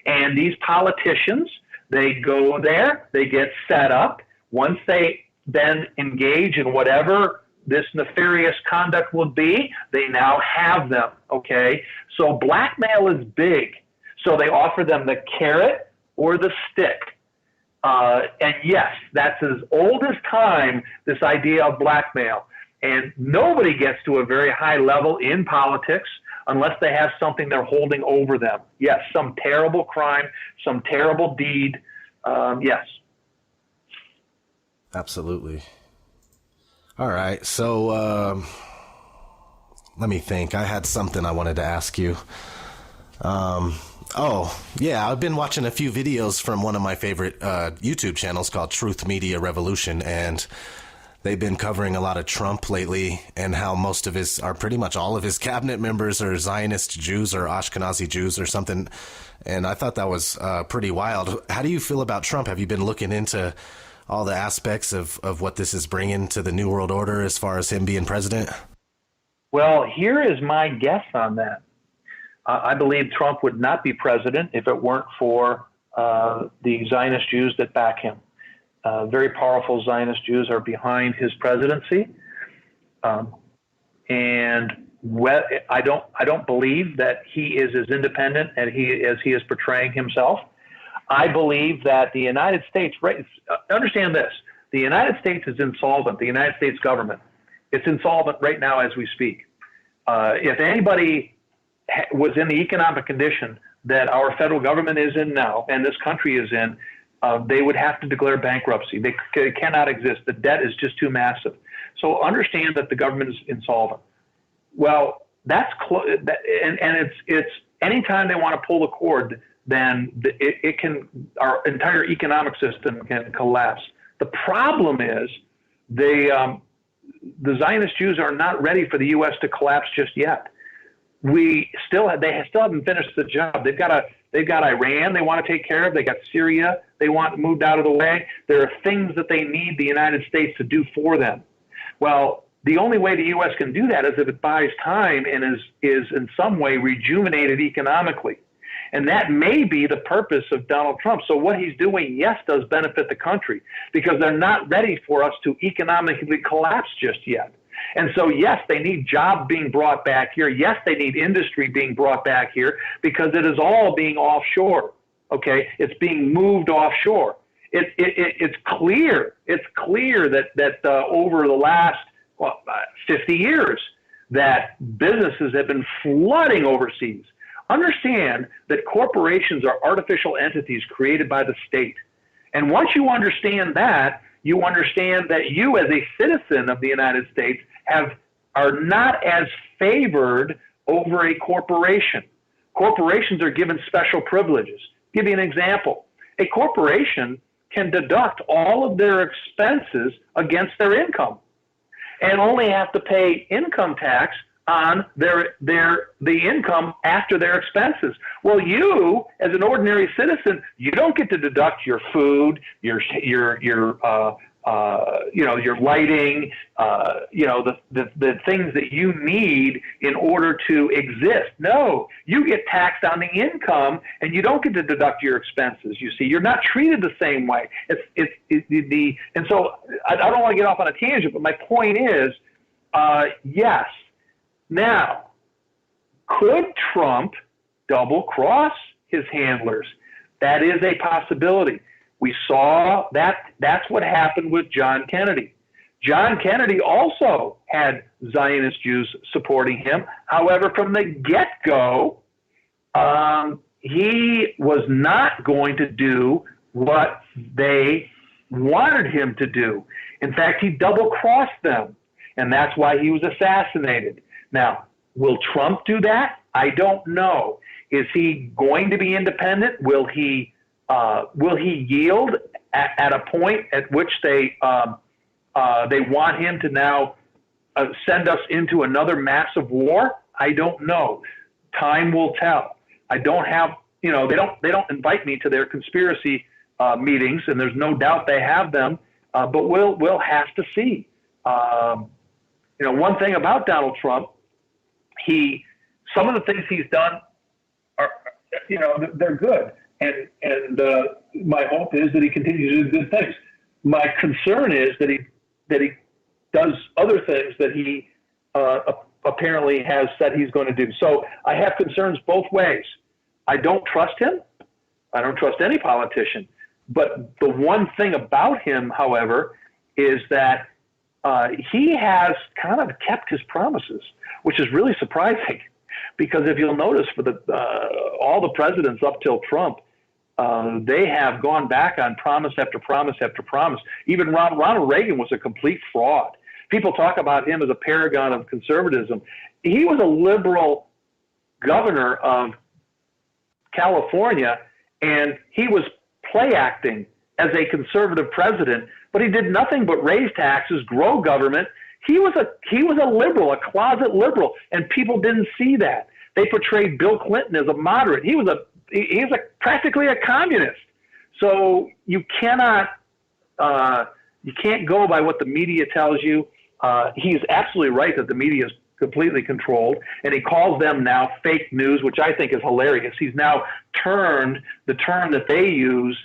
And these politicians, they go there, they get set up. Once they then engage in whatever this nefarious conduct will be, they now have them, okay? So blackmail is big. So they offer them the carrot or the stick. And yes, that's as old as time, this idea of blackmail. And nobody gets to a very high level in politics unless they have something they're holding over them. Yes, some terrible crime, some terrible deed. Yes. Absolutely. All right. So let me think. I had something I wanted to ask you. Oh, yeah, I've been watching a few videos from one of my favorite YouTube channels called Truth Media Revolution, and they've been covering a lot of Trump lately and how most of his, or pretty much all of his cabinet members are Zionist Jews or Ashkenazi Jews or something, and I thought that was pretty wild. How do you feel about Trump? Have you been looking into all the aspects of what this is bringing to the New World Order as far as him being president? Well, here is my guess on that. I believe Trump would not be president if it weren't for the Zionist Jews that back him. Very powerful Zionist Jews are behind his presidency. And I don't believe that he is as independent as he is portraying himself. I believe that the United States, right? Understand this, the United States is insolvent, the United States government. It's insolvent right now as we speak. If anybody was in the economic condition that our federal government is in now, and this country is in, they would have to declare bankruptcy. They cannot exist. The debt is just too massive. So understand that the government is insolvent. Well, that's and it's anytime they want to pull the cord, then it can, our entire economic system can collapse. The problem is the Zionist Jews are not ready for the U.S. to collapse just yet. They still haven't finished the job. They've got They've got Iran they want to take care of. They got Syria they want moved out of the way. There are things that they need the United States to do for them. Well, the only way the U.S. can do that is if it buys time and is in some way rejuvenated economically. And that may be the purpose of Donald Trump. So what he's doing, yes, does benefit the country because they're not ready for us to economically collapse just yet. And so, yes, they need jobs being brought back here. Yes, they need industry being brought back here because it is all being offshore. Okay, it's being moved offshore. It's clear. It's clear that over the last 50 years that businesses have been flooding overseas. Understand that corporations are artificial entities created by the state. And once you understand that, you understand that you as a citizen of the United States are not as favored over a corporation. Corporations are given special privileges. Give you an example. A corporation can deduct all of their expenses against their income and only have to pay income tax on the income after their expenses. Well, you, as an ordinary citizen, you don't get to deduct your food, your lighting, the things that you need in order to exist. No, you get taxed on the income, and you don't get to deduct your expenses. You see, you're not treated the same way. And so I don't want to get off on a tangent, but my point is, yes. Now, could Trump double cross his handlers? That is a possibility. We saw that. That's what happened with John Kennedy. John Kennedy also had Zionist Jews supporting him. However, from the get-go, he was not going to do what they wanted him to do. In fact, he double-crossed them, and that's why he was assassinated. Now, will Trump do that? I don't know. Is he going to be independent? Will he yield at a point at which they want him to now send us into another massive war? I don't know. Time will tell. I don't have, they don't invite me to their conspiracy meetings, and there's no doubt they have them. But we'll have to see. One thing about Donald Trump, some of the things he's done are, they're good. And my hope is that he continues to do good things. My concern is that he does other things that he apparently has said he's going to do. So I have concerns both ways. I don't trust him. I don't trust any politician. But the one thing about him, however, is that he has kind of kept his promises, which is really surprising. Because if you'll notice, for all the presidents up till Trump, they have gone back on promise after promise after promise. Even Ronald Reagan was a complete fraud. People talk about him as a paragon of conservatism. He was a liberal governor of California, and he was play acting as a conservative president, but he did nothing but raise taxes, grow government. He was a liberal, a closet liberal, and people didn't see that. They portrayed Bill Clinton as a moderate. He was practically a communist. So you can't go by what the media tells you. He's absolutely right that the media is completely controlled, and he calls them now fake news, which I think is hilarious. He's now turned the term that they use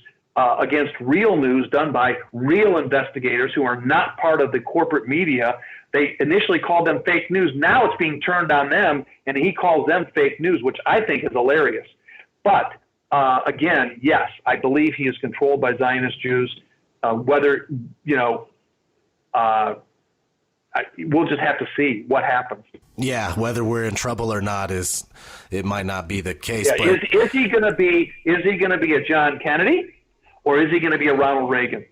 against real news done by real investigators who are not part of the corporate media. They initially called them fake news. Now it's being turned on them, and he calls them fake news, which I think is hilarious. But again, yes, I believe he is controlled by Zionist Jews. We'll just have to see what happens. Yeah, whether we're in trouble or not it might not be the case. Yeah, but is he going to be a John Kennedy, or is he going to be a Ronald Reagan?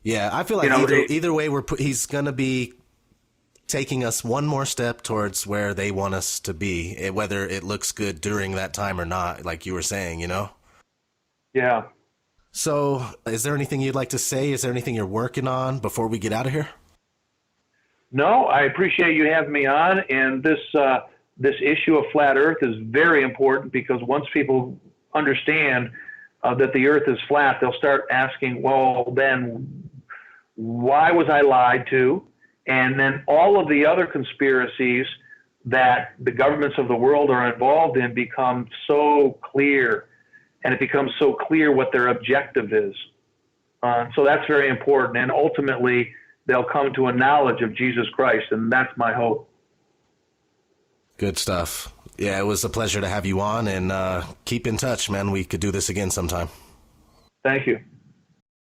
Yeah, I feel like either way he's going to be taking us one more step towards where they want us to be, whether it looks good during that time or not, like you were saying, Yeah. So is there anything you'd like to say? Is there anything you're working on before we get out of here? No, I appreciate you having me on, and this issue of flat Earth is very important because once people understand that the earth is flat, they'll start asking, well, then why was I lied to? And then all of the other conspiracies that the governments of the world are involved in become so clear, and it becomes so clear what their objective is. So that's very important. And ultimately, they'll come to a knowledge of Jesus Christ, and that's my hope. Good stuff. Yeah, it was a pleasure to have you on, and keep in touch, man. We could do this again sometime. Thank you.